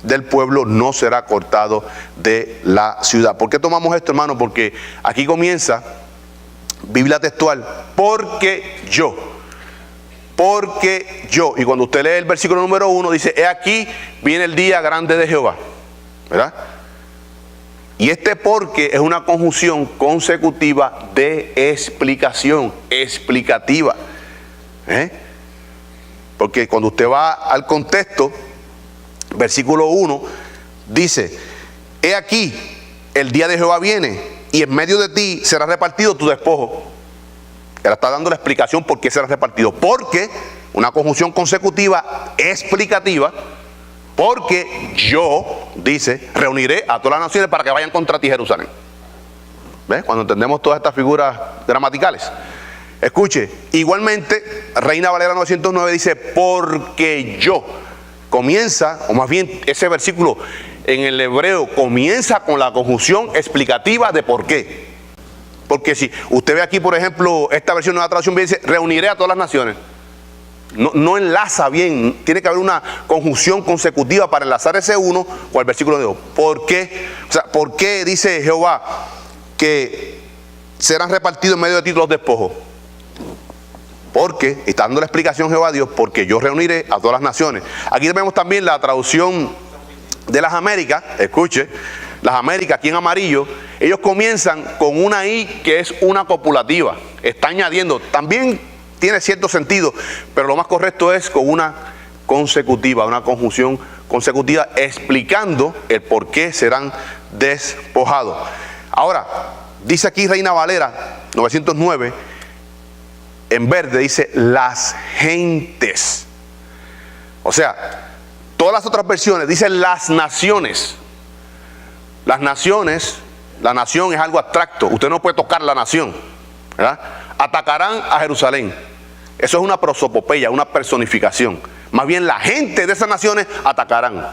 Speaker 1: del pueblo no será cortado de la ciudad. ¿Por qué tomamos esto, hermano? Porque aquí comienza Biblia textual, porque yo, y cuando usted lee el versículo número 1, dice, he aquí viene el día grande de Jehová, ¿verdad? Y este porque es una conjunción consecutiva de explicación, explicativa. Porque cuando usted va al contexto, versículo 1 dice, he aquí, el día de Jehová viene, y en medio de ti será repartido tu despojo. Él está dando la explicación por qué será repartido. Porque, una conjunción consecutiva, explicativa, porque yo, dice, reuniré a todas las naciones para que vayan contra ti, Jerusalén. ¿Ves? Cuando entendemos todas estas figuras gramaticales. Escuche, igualmente, Reina Valera 909 dice, porque yo. Comienza, o más bien ese versículo en el hebreo comienza con la conjunción explicativa de por qué. Porque si usted ve aquí, por ejemplo, esta versión de la traducción dice, reuniré a todas las naciones. No enlaza bien, tiene que haber una conjunción consecutiva para enlazar ese 1 con el versículo 2. ¿Por qué? O sea, ¿por qué dice Jehová que serán repartidos en medio de ti los despojos? Porque, está dando la explicación Jehová Dios, porque yo reuniré a todas las naciones. Aquí vemos también la traducción de las Américas, escuche, las Américas aquí en amarillo, ellos comienzan con una I que es una copulativa, está añadiendo, también tiene cierto sentido, pero lo más correcto es con una consecutiva, una conjunción consecutiva explicando el por qué serán despojados. Ahora, dice aquí Reina Valera 909, en verde dice las gentes. O sea, todas las otras versiones dicen las naciones. Las naciones, la nación es algo abstracto, usted no puede tocar la nación, ¿verdad? Atacarán a Jerusalén. Eso es una prosopopeya, una personificación. Más bien la gente de esas naciones atacarán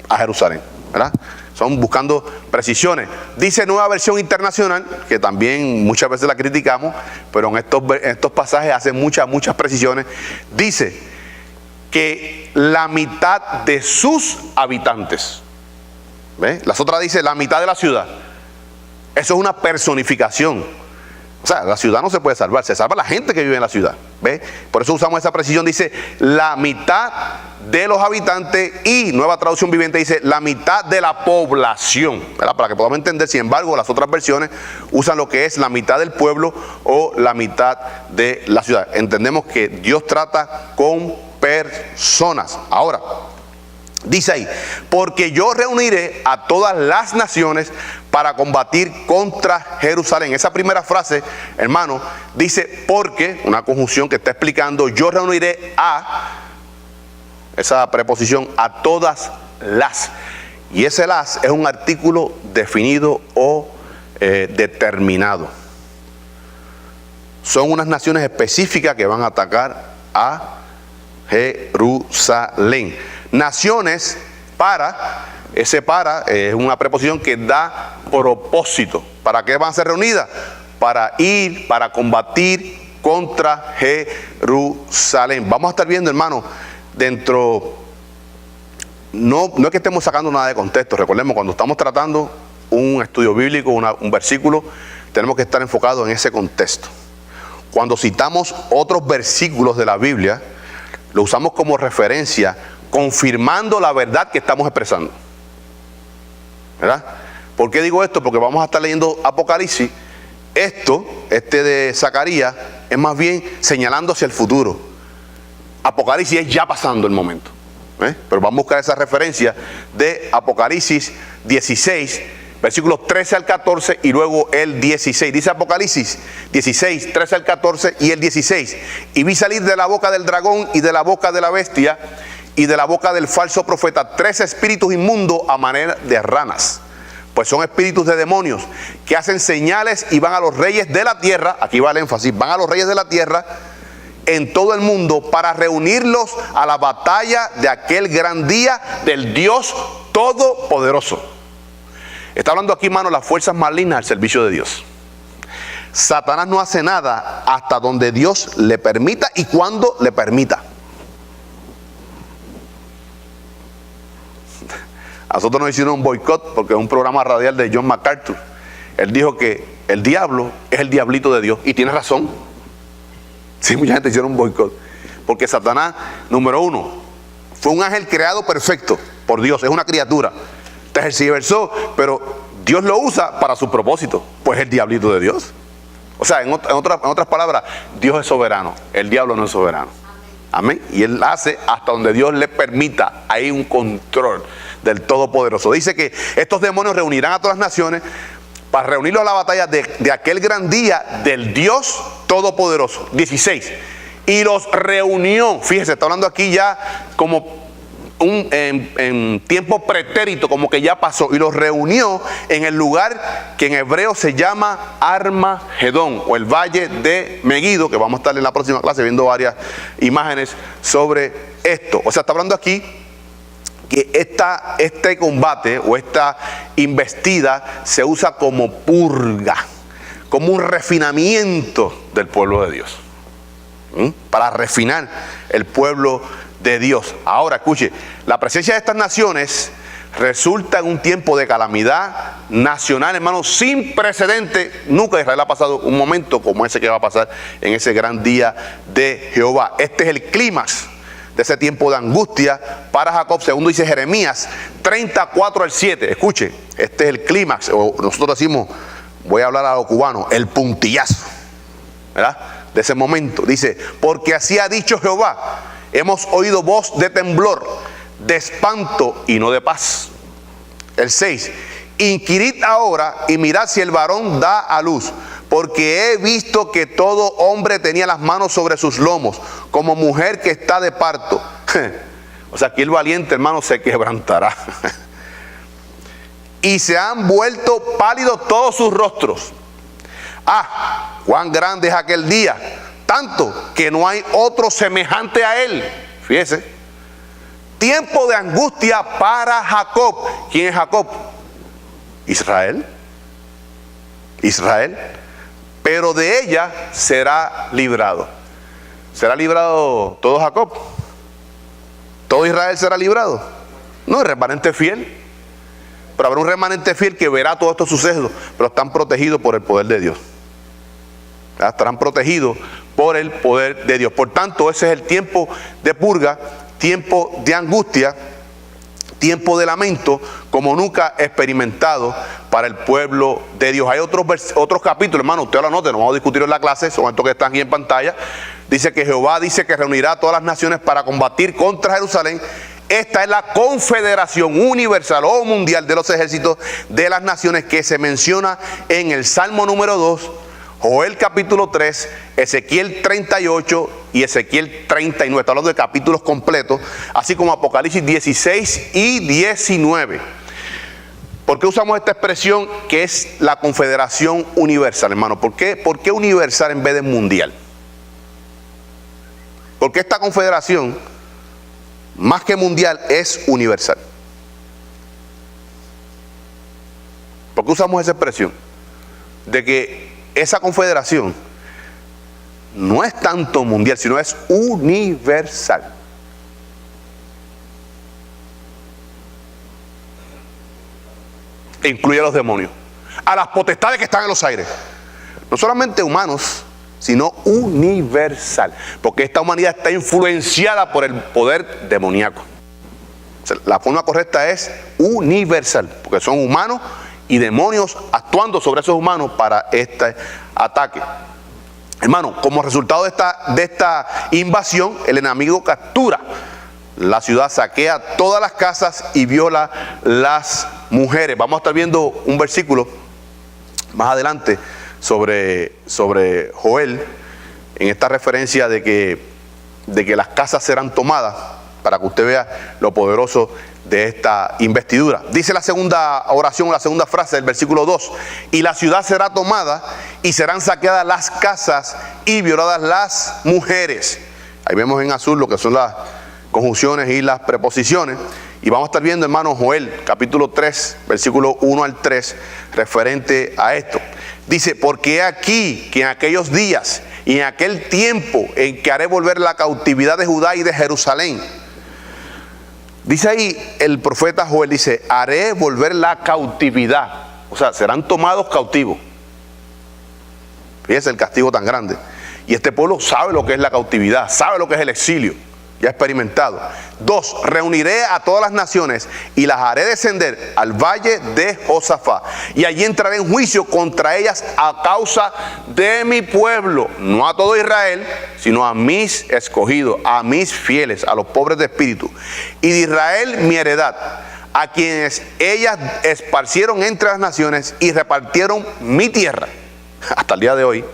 Speaker 1: a Jerusalén, ¿verdad? Son buscando precisiones. Dice Nueva Versión Internacional, que también muchas veces la criticamos, pero en estos pasajes hace muchas precisiones. Dice que la mitad de sus habitantes, ¿ve? Las otras dice la mitad de la ciudad. Eso es una personificación. O sea, la ciudad no se puede salvar, se salva la gente que vive en la ciudad. ¿Ve? Por eso usamos esa precisión, dice la mitad de los habitantes, y Nueva Traducción Viviente dice la mitad de la población, ¿verdad? Para que podamos entender. Sin embargo, las otras versiones usan lo que es la mitad del pueblo o la mitad de la ciudad. Entendemos que Dios trata con personas. Ahora, dice ahí, porque yo reuniré a todas las naciones para combatir contra Jerusalén. Esa primera frase, hermano, dice porque, una conjunción que está explicando, yo reuniré a esa preposición a todas las. Y ese las es un artículo definido o determinado. Son unas naciones específicas que van a atacar a Jerusalén. Naciones para, ese para es una preposición que da propósito. ¿Para qué van a ser reunidas? Para ir, para combatir contra Jerusalén. Vamos a estar viendo, hermano, dentro, no es que estemos sacando nada de contexto. Recordemos, cuando estamos tratando un estudio bíblico, un versículo, tenemos que estar enfocados en ese contexto. Cuando citamos otros versículos de la Biblia, lo usamos como referencia, confirmando la verdad que estamos expresando. ¿Verdad? ¿Por qué digo esto? Porque vamos a estar leyendo Apocalipsis. Este de Zacarías, es más bien señalando hacia el futuro. Apocalipsis es ya pasando el momento. Pero vamos a buscar esa referencia de Apocalipsis 16, versículos 13 al 14 y luego el 16. Dice Apocalipsis 16, 13 al 14 y el 16. Y vi salir de la boca del dragón y de la boca de la bestia y de la boca del falso profeta 3 espíritus inmundos a manera de ranas. Pues son espíritus de demonios que hacen señales y van a los reyes de la tierra. Aquí va el énfasis, van a los reyes de la tierra en todo el mundo para reunirlos a la batalla de aquel gran día del Dios Todopoderoso. Está hablando aquí, hermano, las fuerzas malignas al servicio de Dios. Satanás no hace nada hasta donde Dios le permita y cuando le permita. A nosotros nos hicieron un boicot porque es un programa radial de John MacArthur. Él dijo que el diablo es el diablito de Dios. Y tiene razón. Sí, mucha gente hicieron un boicot. Porque Satanás, número uno, fue un ángel creado perfecto por Dios. Es una criatura. Tergiversó, pero Dios lo usa para su propósito. Pues es el diablito de Dios. O sea, en otras palabras, Dios es soberano. El diablo no es soberano. Amén. Y Él hace hasta donde Dios le permita. Hay un control del Todopoderoso. Dice que estos demonios reunirán a todas las naciones para reunirlos a la batalla de aquel gran día del Dios Todopoderoso. 16. Y los reunió. Fíjese, está hablando aquí ya como en tiempo pretérito, como que ya pasó. Y los reunió en el lugar que en hebreo se llama Armagedón, o el valle de Megido, que vamos a estar en la próxima clase viendo varias imágenes sobre esto. O sea, está hablando aquí que este combate o esta investida se usa como purga, como un refinamiento del pueblo de Dios, para refinar el pueblo de Dios. Ahora, escuche, la presencia de estas naciones resulta en un tiempo de calamidad nacional, hermano, sin precedente. Nunca Israel ha pasado un momento como ese que va a pasar en ese gran día de Jehová. Este es el clímax de ese tiempo de angustia para Jacob, segundo dice Jeremías 34 al 7. Escuche, este es el clímax, o nosotros decimos, voy a hablar a lo cubano, el puntillazo, ¿verdad? De ese momento. Dice, porque así ha dicho Jehová, hemos oído voz de temblor, de espanto y no de paz. El 6, inquirid ahora y mirad si el varón da a luz, porque he visto que todo hombre tenía las manos sobre sus lomos, como mujer que está de parto. O sea, aquí el valiente, hermano, se quebrantará. Y se han vuelto pálidos todos sus rostros. Ah, cuán grande es aquel día, tanto que no hay otro semejante a él. Fíjese, tiempo de angustia para Jacob. ¿Quién es Jacob? Israel. Israel. Pero de ella será librado. ¿Será librado todo Jacob? ¿Todo Israel será librado? No, el remanente fiel. Pero habrá un remanente fiel que verá todos estos sucesos, pero están protegidos por el poder de Dios. Estarán protegidos por el poder de Dios. Por tanto, ese es el tiempo de purga, tiempo de angustia, tiempo de lamento, como nunca experimentado para el pueblo de Dios. Hay otros capítulos, hermano, usted lo anote, no vamos a discutir en la clase, son estos que están aquí en pantalla. Dice que Jehová dice que reunirá a todas las naciones para combatir contra Jerusalén. Esta es la confederación universal o mundial de los ejércitos de las naciones que se menciona en el Salmo número 2, Joel capítulo 3, Ezequiel 38 y Ezequiel 39. Está hablando de capítulos completos, así como Apocalipsis 16 y 19. ¿Por qué usamos esta expresión que es la confederación universal, hermano? ¿Por qué universal en vez de mundial? Porque esta confederación, más que mundial, es universal. ¿Por qué usamos esa expresión? De que esa confederación no es tanto mundial, sino es universal. E incluye a los demonios, a las potestades que están en los aires. No solamente humanos, sino universal. Porque esta humanidad está influenciada por el poder demoníaco. La forma correcta es universal, porque son humanos y demonios actuando sobre esos humanos para este ataque. Hermano, como resultado de esta invasión, el enemigo captura la ciudad, saquea todas las casas y viola las mujeres. Vamos a estar viendo un versículo más adelante sobre Joel, en esta referencia de que las casas serán tomadas, para que usted vea lo poderoso de esta investidura. Dice la segunda oración, la segunda frase del versículo 2: y la ciudad será tomada y serán saqueadas las casas y violadas las mujeres. Ahí vemos en azul lo que son las conjunciones y las preposiciones. Y vamos a estar viendo, hermano, Joel capítulo 3, versículo 1 al 3, referente a esto. Dice: porque he aquí que en aquellos días y en aquel tiempo en que haré volver la cautividad de Judá y de Jerusalén. Dice ahí el profeta Joel, dice: haré volver la cautividad. O sea, serán tomados cautivos. Fíjese el castigo tan grande. Y este pueblo sabe lo que es la cautividad, sabe lo que es el exilio. Ya experimentado. 2, reuniré a todas las naciones y las haré descender al valle de Josafat, y allí entraré en juicio contra ellas a causa de mi pueblo, no a todo Israel, sino a mis escogidos, a mis fieles, a los pobres de espíritu, y de Israel mi heredad, a quienes ellas esparcieron entre las naciones y repartieron mi tierra. Hasta el día de hoy.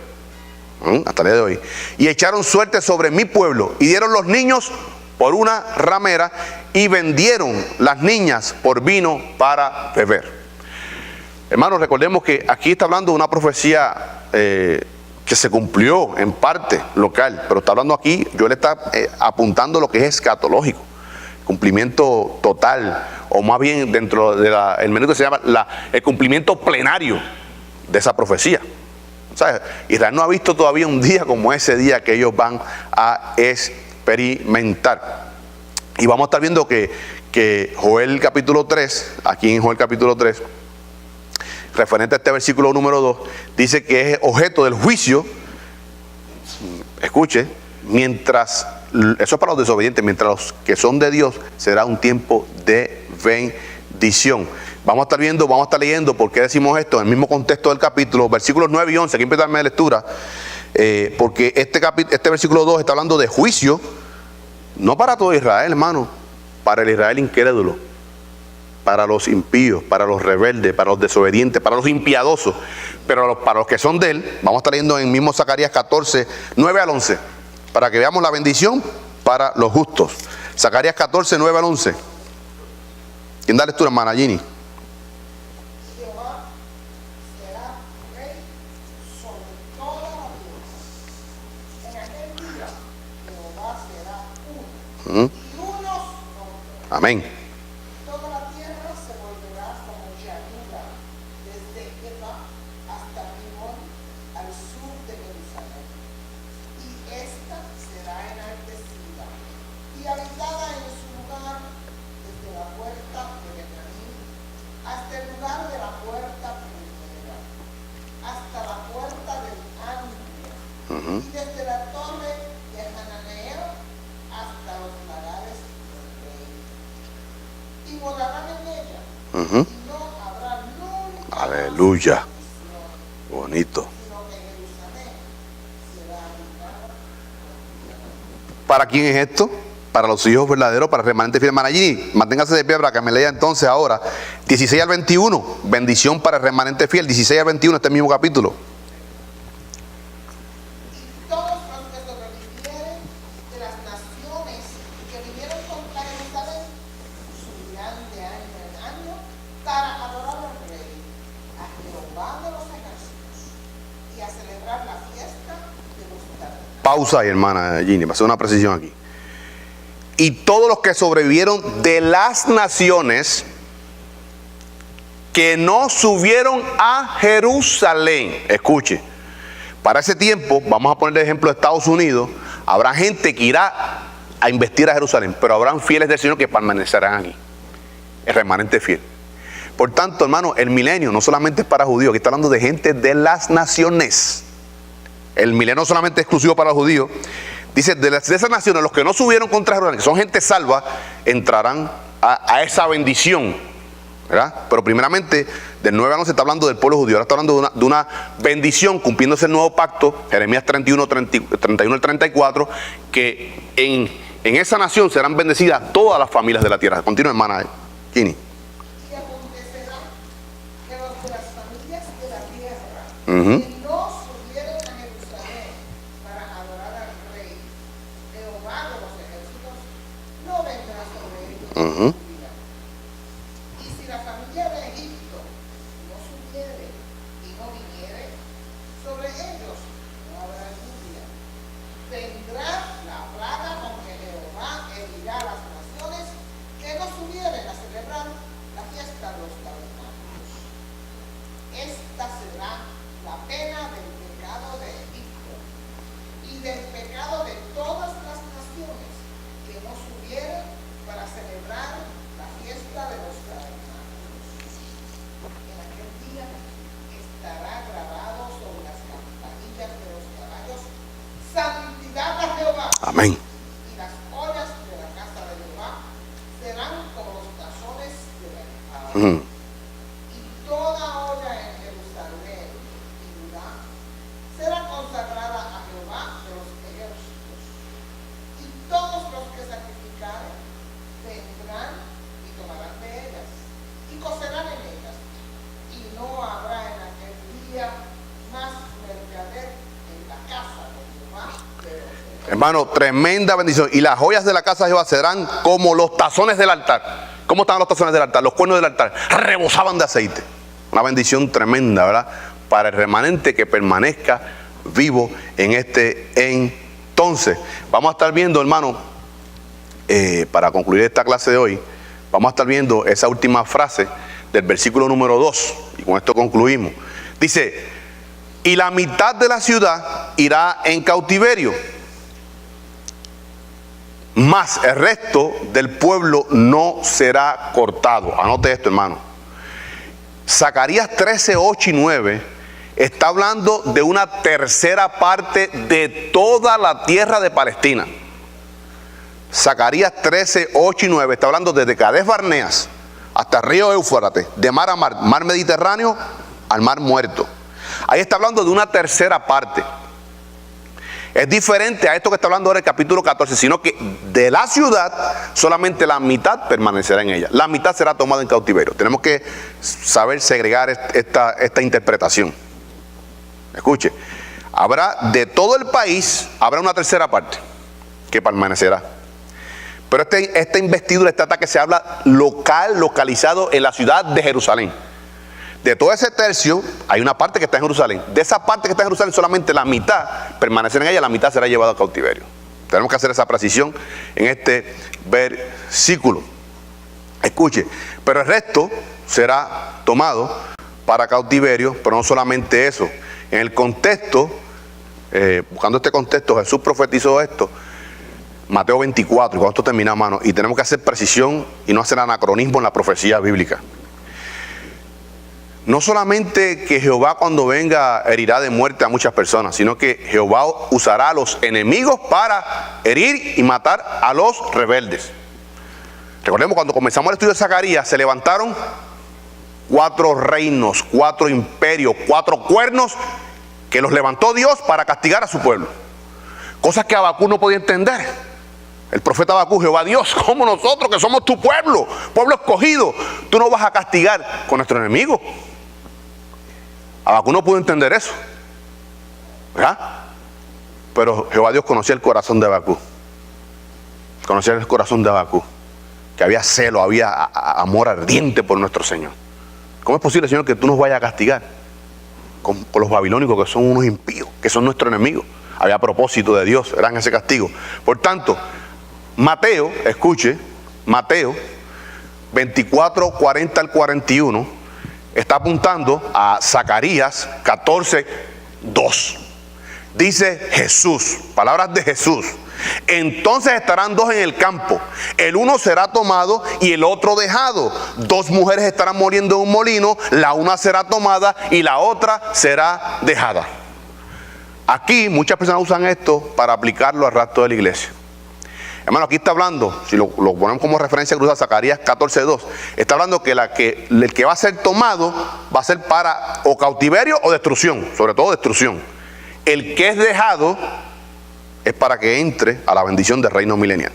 Speaker 1: Hasta el día de hoy. Y echaron suerte sobre mi pueblo, y dieron los niños por una ramera, y vendieron las niñas por vino para beber. Hermanos, recordemos que aquí está hablando de una profecía que se cumplió en parte local, pero está hablando aquí, yo le está apuntando lo que es escatológico, cumplimiento total, o más bien dentro del menú que se llama el cumplimiento plenario de esa profecía. O sea, Israel no ha visto todavía un día como ese día que ellos van a experimentar. Y vamos a estar viendo que Joel capítulo 3, aquí en Joel capítulo 3, referente a este versículo número 2, dice que es objeto del juicio. Escuche, mientras, eso es para los desobedientes, mientras los que son de Dios será un tiempo de bendición. Vamos a estar viendo, vamos a estar leyendo por qué decimos esto en el mismo contexto del capítulo, versículos 9 y 11, aquí empieza mi lectura, porque este versículo 2 está hablando de juicio, no para todo Israel, hermano, para el Israel incrédulo, para los impíos, para los rebeldes, para los desobedientes, para los impiadosos, pero para los que son de él. Vamos a estar leyendo en el mismo Zacarías 14, 9 al 11, para que veamos la bendición para los justos. Zacarías 14, 9 al 11. ¿Quién da lectura, hermana Gini? Amén.
Speaker 2: Toda la tierra se volverá como llanura, desde Eva hasta Rimón, al sur de Jerusalén. Y esta será enaltecida y habitada en su lugar, desde la puerta de Benjamín hasta el lugar de la puerta primera, hasta la puerta del Ángulo, y desde la torre de Hananeo hasta los lagares del rey. Y morarán en ella, y no habrá nunca.
Speaker 1: Aleluya. Bonito.
Speaker 2: Sino que Jerusalén será habitada.
Speaker 1: ¿Para quién es esto? Para los hijos verdaderos, para el remanente fiel. Manallini, manténgase de pie para que me lea entonces ahora 16 al 21, bendición para el remanente fiel. 16 al 21, este mismo capítulo.
Speaker 2: Y todos los que sobrevivieren a celebrar la fiesta de los tabernáculos.
Speaker 1: Pausa ahí, hermana Ginny, para hacer una precisión aquí. Y todos los que sobrevivieron de las naciones que no subieron a Jerusalén. Escuche, para ese tiempo, vamos a poner el ejemplo de Estados Unidos, habrá gente que irá a investir a Jerusalén, pero habrán fieles del Señor que permanecerán aquí. El remanente fiel. Por tanto, hermano, el milenio no solamente es para judíos, aquí está hablando de gente de las naciones. El milenio no solamente es exclusivo para los judíos. Dice, de esas naciones, los que no subieron contra Jerusalén, que son gente salva, entrarán a esa bendición, ¿verdad? Pero primeramente, del 9 al 11 está hablando del pueblo judío. Ahora está hablando de una bendición, cumpliéndose el nuevo pacto, Jeremías 31 al 34, que en esa nación serán bendecidas todas las familias de la tierra. Continúa, hermana Kini.
Speaker 2: Y acontecerá que los de las familias de la tierra
Speaker 1: Ujú.
Speaker 2: que no subieron a Jerusalén para adorar al Rey, Jehová de los ejércitos, no vendrá sobre ellos
Speaker 1: Ujú.
Speaker 2: lluvia. Y si la familia de Egipto no subiere y no viniere, sobre ellos no habrá lluvia. Vendrá la plaga con que Jehová herirá a las naciones que no subieren a celebrar la fiesta de los tabernáculos. Esta será la pena del pecado de Egipto y del pecado de todas las naciones que no subieron para celebrar la fiesta de los tabernáculos. En aquel día estará grabado sobre las campanillas de los caballos: santidad a Jehová.
Speaker 1: Amén.
Speaker 2: Y las ollas de la casa de Jehová serán como los tazones de la espada.
Speaker 1: Ujú.
Speaker 2: Y toda olla en Jerusalén y Judá será consagrada a Jehová de los ejércitos. Y todos los que sacrificaren vendrán y tomarán de ellas y cocerán en ellas. Y no habrá en aquel día más mercader en la casa de Jehová de los ejércitos.
Speaker 1: Hermano, tremenda bendición. Y las joyas de la casa de Jehová serán como los tazones del altar. ¿Cómo estaban los tazones del altar? Los cuernos del altar rebosaban de aceite. Una bendición tremenda, ¿verdad? Para el remanente que permanezca vivo en este entonces. Vamos a estar viendo, hermano, para concluir esta clase de hoy, vamos a estar viendo esa última frase del versículo número 2. Y con esto concluimos. Dice, y la mitad de la ciudad irá en cautiverio, mas el resto del pueblo no será cortado. Anote esto, hermano. Zacarías 13, 8 y 9 está hablando de una tercera parte de toda la tierra de Palestina. Zacarías 13, 8 y 9 está hablando desde Cades Barneas hasta el río Éufrates, de mar a mar, mar Mediterráneo al mar Muerto. Ahí está hablando de una tercera parte. Es diferente a esto que está hablando ahora el capítulo 14, sino que de la ciudad solamente la mitad permanecerá en ella. La mitad será tomada en cautiverio. Tenemos que saber segregar esta interpretación. Escuche, habrá de todo el país, habrá una tercera parte que permanecerá. Pero esta investidura, este ataque se habla localizado en la ciudad de Jerusalén. De todo ese tercio, hay una parte que está en Jerusalén. De esa parte que está en Jerusalén, solamente la mitad permanecerá en ella, la mitad será llevada a cautiverio. Tenemos que hacer esa precisión en este versículo. Escuche, pero el resto será tomado para cautiverio, pero no solamente eso. En el contexto, buscando este contexto, Jesús profetizó esto, Mateo 24, y con esto terminamos, hermano, y tenemos que hacer precisión y no hacer anacronismo en la profecía bíblica. No solamente que Jehová cuando venga herirá de muerte a muchas personas, sino que Jehová usará a los enemigos para herir y matar a los rebeldes. Recordemos, cuando comenzamos el estudio de Zacarías, se levantaron 4 reinos, 4 imperios, 4 cuernos que los levantó Dios para castigar a su pueblo. Cosas que Habacuc no podía entender. El profeta Habacuc: Jehová Dios, como nosotros que somos tu pueblo, pueblo escogido, tú no vas a castigar con nuestro enemigo. Habacuc no pudo entender eso, ¿verdad? Pero Jehová Dios conocía el corazón de Habacuc. Conocía el corazón de Habacuc, que había celo, había amor ardiente por nuestro Señor. ¿Cómo es posible, Señor, que tú nos vayas a castigar? con los babilónicos, que son unos impíos, que son nuestros enemigos. Había propósito de Dios, eran ese castigo. Por tanto, Mateo, escuche, Mateo 24, 40 al 41, está apuntando a Zacarías 14, 2. Dice Jesús, palabras de Jesús: entonces estarán dos en el campo, el uno será tomado y el otro dejado. Dos mujeres estarán moliendo en un molino, la una será tomada y la otra será dejada. Aquí muchas personas usan esto para aplicarlo al resto de la iglesia. Hermano, aquí está hablando, si lo ponemos como referencia cruzada, Zacarías 14:2, está hablando que el que va a ser tomado va a ser para o cautiverio o destrucción, sobre todo destrucción. El que es dejado es para que entre a la bendición del reino milenial.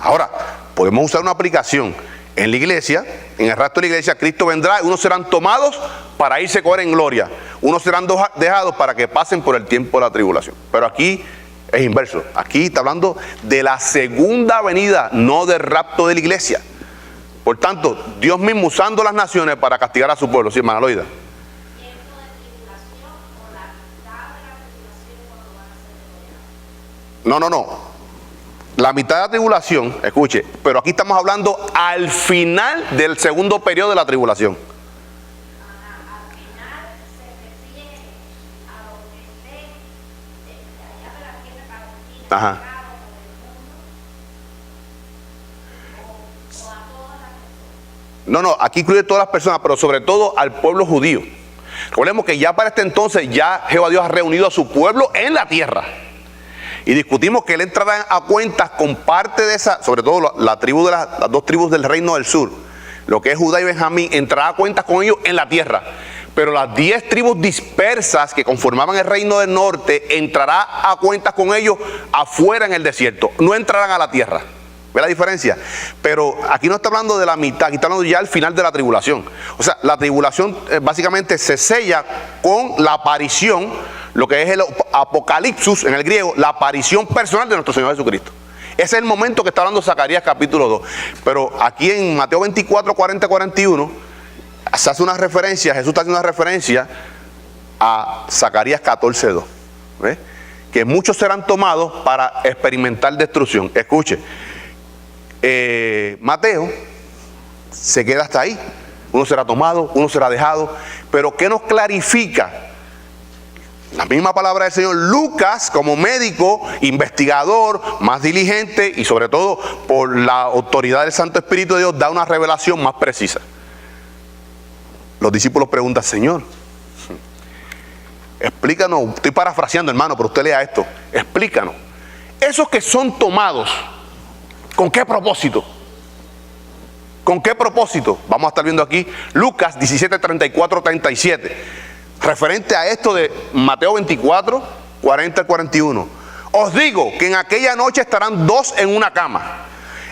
Speaker 1: Ahora, podemos usar una aplicación en la iglesia, en el resto de la iglesia. Cristo vendrá, unos serán tomados para irse a correr en gloria, unos serán dejados para que pasen por el tiempo de la tribulación. Pero aquí es inverso. Aquí está hablando de la segunda venida, no del rapto de la iglesia. Por tanto, Dios mismo usando las naciones para castigar a su pueblo. Sí, hermana Loida. No. La mitad de la tribulación, escuche, pero aquí estamos hablando al final del segundo periodo de la tribulación.
Speaker 3: Al final se refiere a lo que esté allá de la tierra palestina,
Speaker 1: Ajá.
Speaker 3: o a todas las personas.
Speaker 1: No, aquí incluye todas las personas, pero sobre todo al pueblo judío. Recordemos que ya para este entonces ya Jehová Dios ha reunido a su pueblo en la tierra. Y discutimos que él entrará a cuentas con parte de esa, sobre todo la tribu de las dos tribus del reino del sur, lo que es Judá y Benjamín, entrará a cuentas con ellos en la tierra. Pero las 10 tribus dispersas que conformaban el reino del norte, entrará a cuentas con ellos afuera en el desierto. No entrarán a la tierra. ¿Ve la diferencia? Pero aquí no está hablando de la mitad, aquí está hablando ya al final de la tribulación. O sea, la tribulación básicamente se sella con la aparición, lo que es el apocalipsis en el griego, la aparición personal de nuestro Señor Jesucristo. Ese es el momento que está hablando Zacarías capítulo 2. Pero aquí en Mateo 24, 40, 41, se hace una referencia, Jesús está haciendo una referencia a Zacarías 14, 2. ¿Ve? Que muchos serán tomados para experimentar destrucción. Escuche. Mateo se queda hasta ahí. Uno será tomado, uno será dejado. Pero ¿qué nos clarifica? La misma palabra del Señor. Lucas, como médico, investigador, más diligente y sobre todo por la autoridad del Santo Espíritu de Dios, da una revelación más precisa. Los discípulos preguntan: Señor, explícanos. Estoy parafraseando, hermano, pero usted lea esto. Explícanos. Esos que son tomados, ¿con qué propósito? ¿Con qué propósito? Vamos a estar viendo aquí Lucas 17, 34, 37. Referente a esto de Mateo 24, 40 al 41. Os digo que en aquella noche estarán dos en una cama.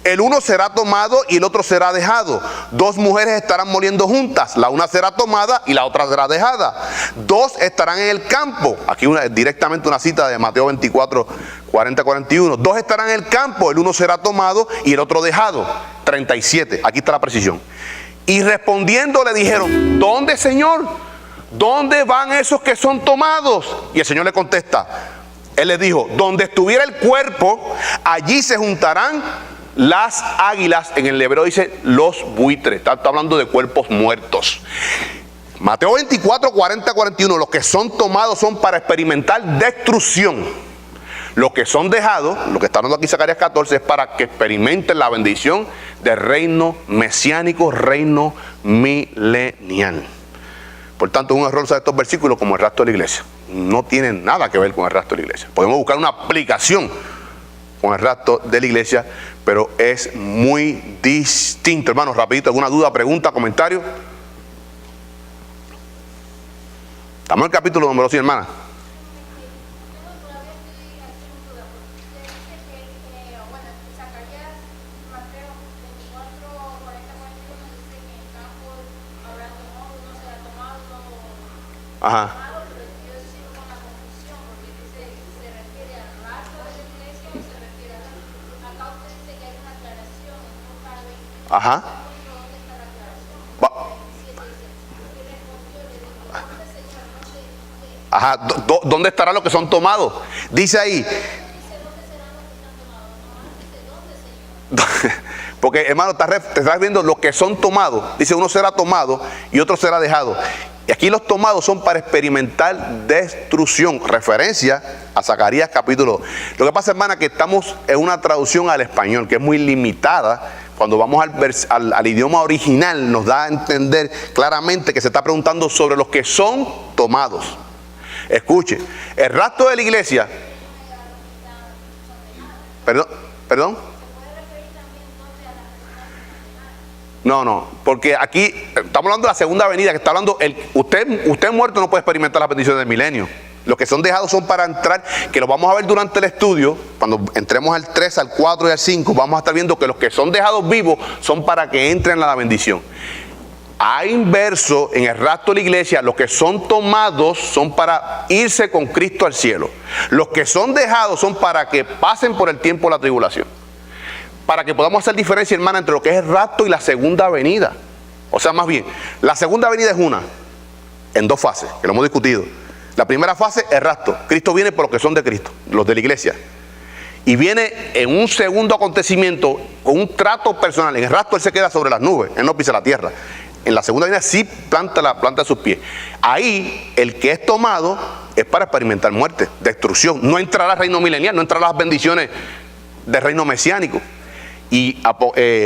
Speaker 1: El uno será tomado y el otro será dejado. Dos mujeres estarán moliendo juntas. La una será tomada y la otra será dejada. Dos estarán en el campo. Aquí directamente una cita de Mateo 24, 40, 41. Dos estarán en el campo. El uno será tomado y el otro dejado. 37. Aquí está la precisión. Y respondiendo le dijeron: ¿dónde, Señor? ¿Dónde van esos que son tomados? Y el Señor le contesta. Él les dijo: donde estuviera el cuerpo, allí se juntarán las águilas. En el hebreo dice los buitres. Está hablando de cuerpos muertos. Mateo 24, 40, 41. Los que son tomados son para experimentar destrucción. Los que son dejados, lo que está hablando aquí Zacarías 14, es para que experimenten la bendición del reino mesiánico, reino milenial. Por tanto, es un error usar estos versículos como el resto de la iglesia. No tienen nada que ver con el resto de la iglesia. Podemos buscar una aplicación con el resto de la iglesia, pero es muy distinto. Hermanos, rapidito, ¿alguna duda, pregunta, comentario? Estamos en el capítulo número 100, hermana. Ajá. Ajá. Ajá, ¿dónde estarán los que son tomados? Dice ahí. Porque, hermano, te estás viendo los que son tomados. Dice, uno será tomado y otro será dejado. Y aquí los tomados son para experimentar destrucción. Referencia a Zacarías capítulo 2. Lo que pasa, hermana, que estamos en una traducción al español que es muy limitada. Cuando vamos al idioma original nos da a entender claramente que se está preguntando sobre los que son tomados. Escuche, el rapto de la iglesia. ¿Perdón? No, porque aquí estamos hablando de la segunda venida, que está hablando, usted muerto no puede experimentar las bendiciones del milenio. Los que son dejados son para entrar, que lo vamos a ver durante el estudio, cuando entremos al 3, al 4 y al 5, vamos a estar viendo que los que son dejados vivos son para que entren a la bendición. A inverso, en el rapto de la iglesia, los que son tomados son para irse con Cristo al cielo. Los que son dejados son para que pasen por el tiempo de la tribulación. Para que podamos hacer diferencia, hermana, entre lo que es el rapto y la segunda venida. O sea, más bien, la segunda venida es una, en dos fases, que lo hemos discutido. La primera fase es el rapto. Cristo viene por los que son de Cristo, los de la iglesia. Y viene en un segundo acontecimiento, con un trato personal. En el rapto Él se queda sobre las nubes, Él no pisa la tierra. En la segunda venida sí planta sus pies. Ahí, el que es tomado es para experimentar muerte, destrucción. No entrará al reino milenial, no entrará a las bendiciones del reino mesiánico. Y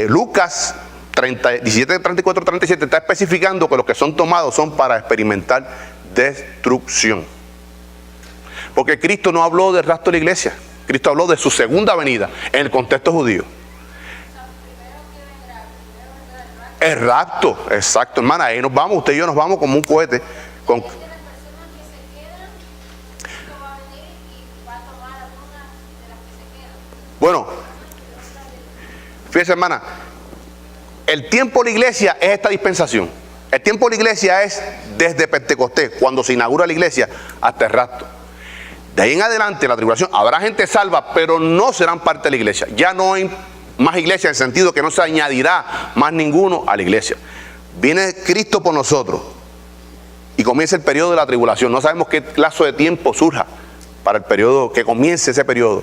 Speaker 1: Lucas 17, 34, 37 está especificando que los que son tomados son para experimentar destrucción. Porque Cristo no habló del rapto de la iglesia. Cristo habló de su segunda venida en el contexto judío. El rapto, exacto, hermana, ahí nos vamos, usted y yo nos vamos como un cohete. Bueno, fíjese, hermana, el tiempo de la iglesia es esta dispensación. El tiempo de la iglesia es desde Pentecostés, cuando se inaugura la iglesia, hasta el rapto. De ahí en adelante, la tribulación, habrá gente salva, pero no serán parte de la iglesia. Ya no hay más iglesia, en el sentido que no se añadirá más ninguno a la iglesia. Viene Cristo por nosotros y comienza el periodo de la tribulación. No sabemos qué lazo de tiempo surja para el periodo, que comience ese periodo.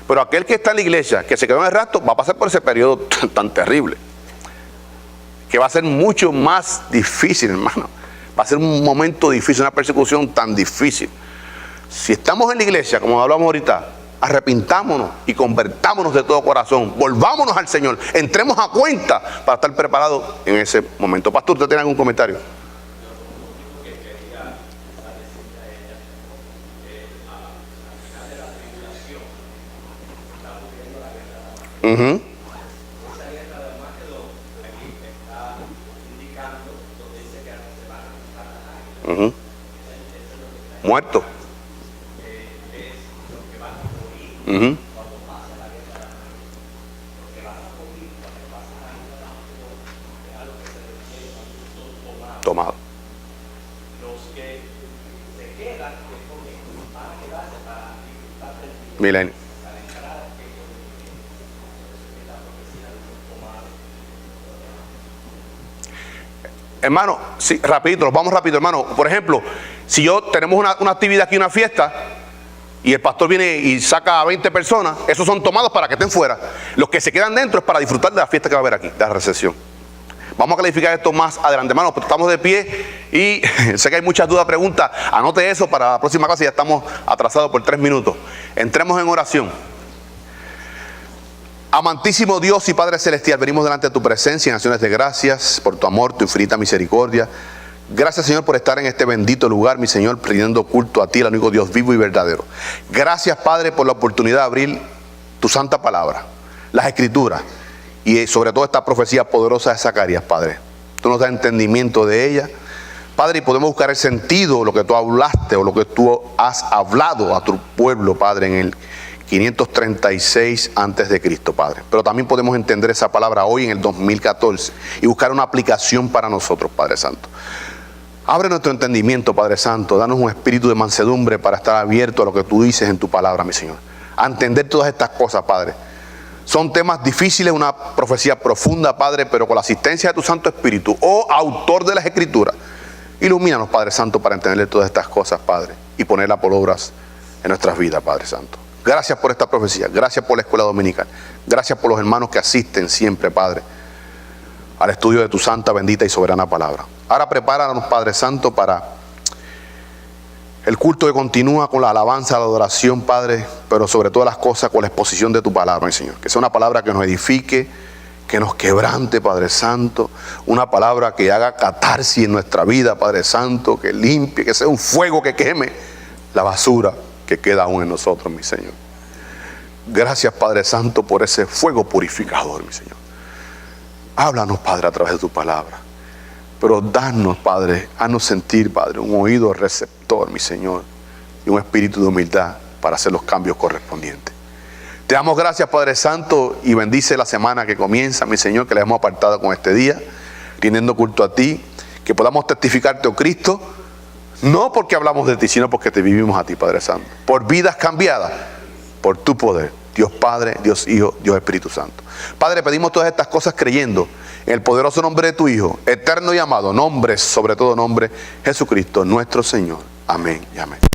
Speaker 1: Pero aquel que está en la iglesia, que se quedó en el rapto, va a pasar por ese periodo tan terrible, que va a ser mucho más difícil, hermano. Va a ser un momento difícil, una persecución tan difícil. Si estamos en la iglesia, como hablamos ahorita, arrepintámonos y convertámonos de todo corazón. Volvámonos al Señor. Entremos a cuenta para estar preparados en ese momento. Pastor, ¿usted tiene algún comentario? Uh-huh. Uh-huh. Muerto. Uh-huh. Tomado. Milenio. Hermano, sí, rapidito, vamos rápido, hermano. Por ejemplo, si tenemos una actividad aquí, una fiesta, y el pastor viene y saca a 20 personas, esos son tomados para que estén fuera. Los que se quedan dentro es para disfrutar de la fiesta que va a haber aquí, de la recepción. Vamos a calificar esto más adelante, hermano, pero estamos de pie y sé que hay muchas dudas, preguntas. Anote eso para la próxima clase, ya estamos atrasados por 3 minutos. Entremos en oración. Amantísimo Dios y Padre Celestial, venimos delante de tu presencia en acciones de gracias por tu amor, tu infinita misericordia. Gracias, Señor, por estar en este bendito lugar, mi Señor, rindiendo culto a ti, el único Dios vivo y verdadero. Gracias, Padre, por la oportunidad de abrir tu santa palabra, las escrituras y sobre todo esta profecía poderosa de Zacarías, Padre. Tú nos das entendimiento de ella, Padre, y podemos buscar el sentido, lo que tú hablaste o lo que tú has hablado a tu pueblo, Padre, en el 536 antes de Cristo, Padre. Pero también podemos entender esa palabra hoy en el 2014 y buscar una aplicación para nosotros, Padre Santo. Abre nuestro entendimiento, Padre Santo. Danos un espíritu de mansedumbre para estar abierto a lo que tú dices en tu palabra, mi Señor. A entender todas estas cosas, Padre. Son temas difíciles, una profecía profunda, Padre, pero con la asistencia de tu Santo Espíritu, oh autor de las Escrituras, ilumínanos, Padre Santo, para entender todas estas cosas, Padre. y ponerla por obras en nuestras vidas, Padre Santo. Gracias por esta profecía, gracias por la escuela dominical, gracias por los hermanos que asisten siempre, Padre, al estudio de tu santa, bendita y soberana palabra. Ahora prepáranos, Padre Santo, para el culto que continúa con la alabanza, la adoración, Padre, pero sobre todas las cosas con la exposición de tu palabra, mi Señor. Que sea una palabra que nos edifique, que nos quebrante, Padre Santo. Una palabra que haga catarsis en nuestra vida, Padre Santo, que limpie, que sea un fuego que queme la basura que queda aún en nosotros, mi Señor. Gracias, Padre Santo, por ese fuego purificador, mi Señor. Háblanos, Padre, a través de tu palabra. Pero danos, Padre, haznos sentir, Padre, un oído receptor, mi Señor, y un espíritu de humildad para hacer los cambios correspondientes. Te damos gracias, Padre Santo, y bendice la semana que comienza, mi Señor, que la hemos apartado con este día, rindiendo culto a ti, que podamos testificarte, oh Cristo, no porque hablamos de ti, sino porque te vivimos a ti, Padre Santo, por vidas cambiadas, por tu poder, Dios Padre, Dios Hijo, Dios Espíritu Santo. Padre, pedimos todas estas cosas creyendo en el poderoso nombre de tu Hijo, eterno y amado, nombre, sobre todo nombre, Jesucristo, nuestro Señor. Amén y amén.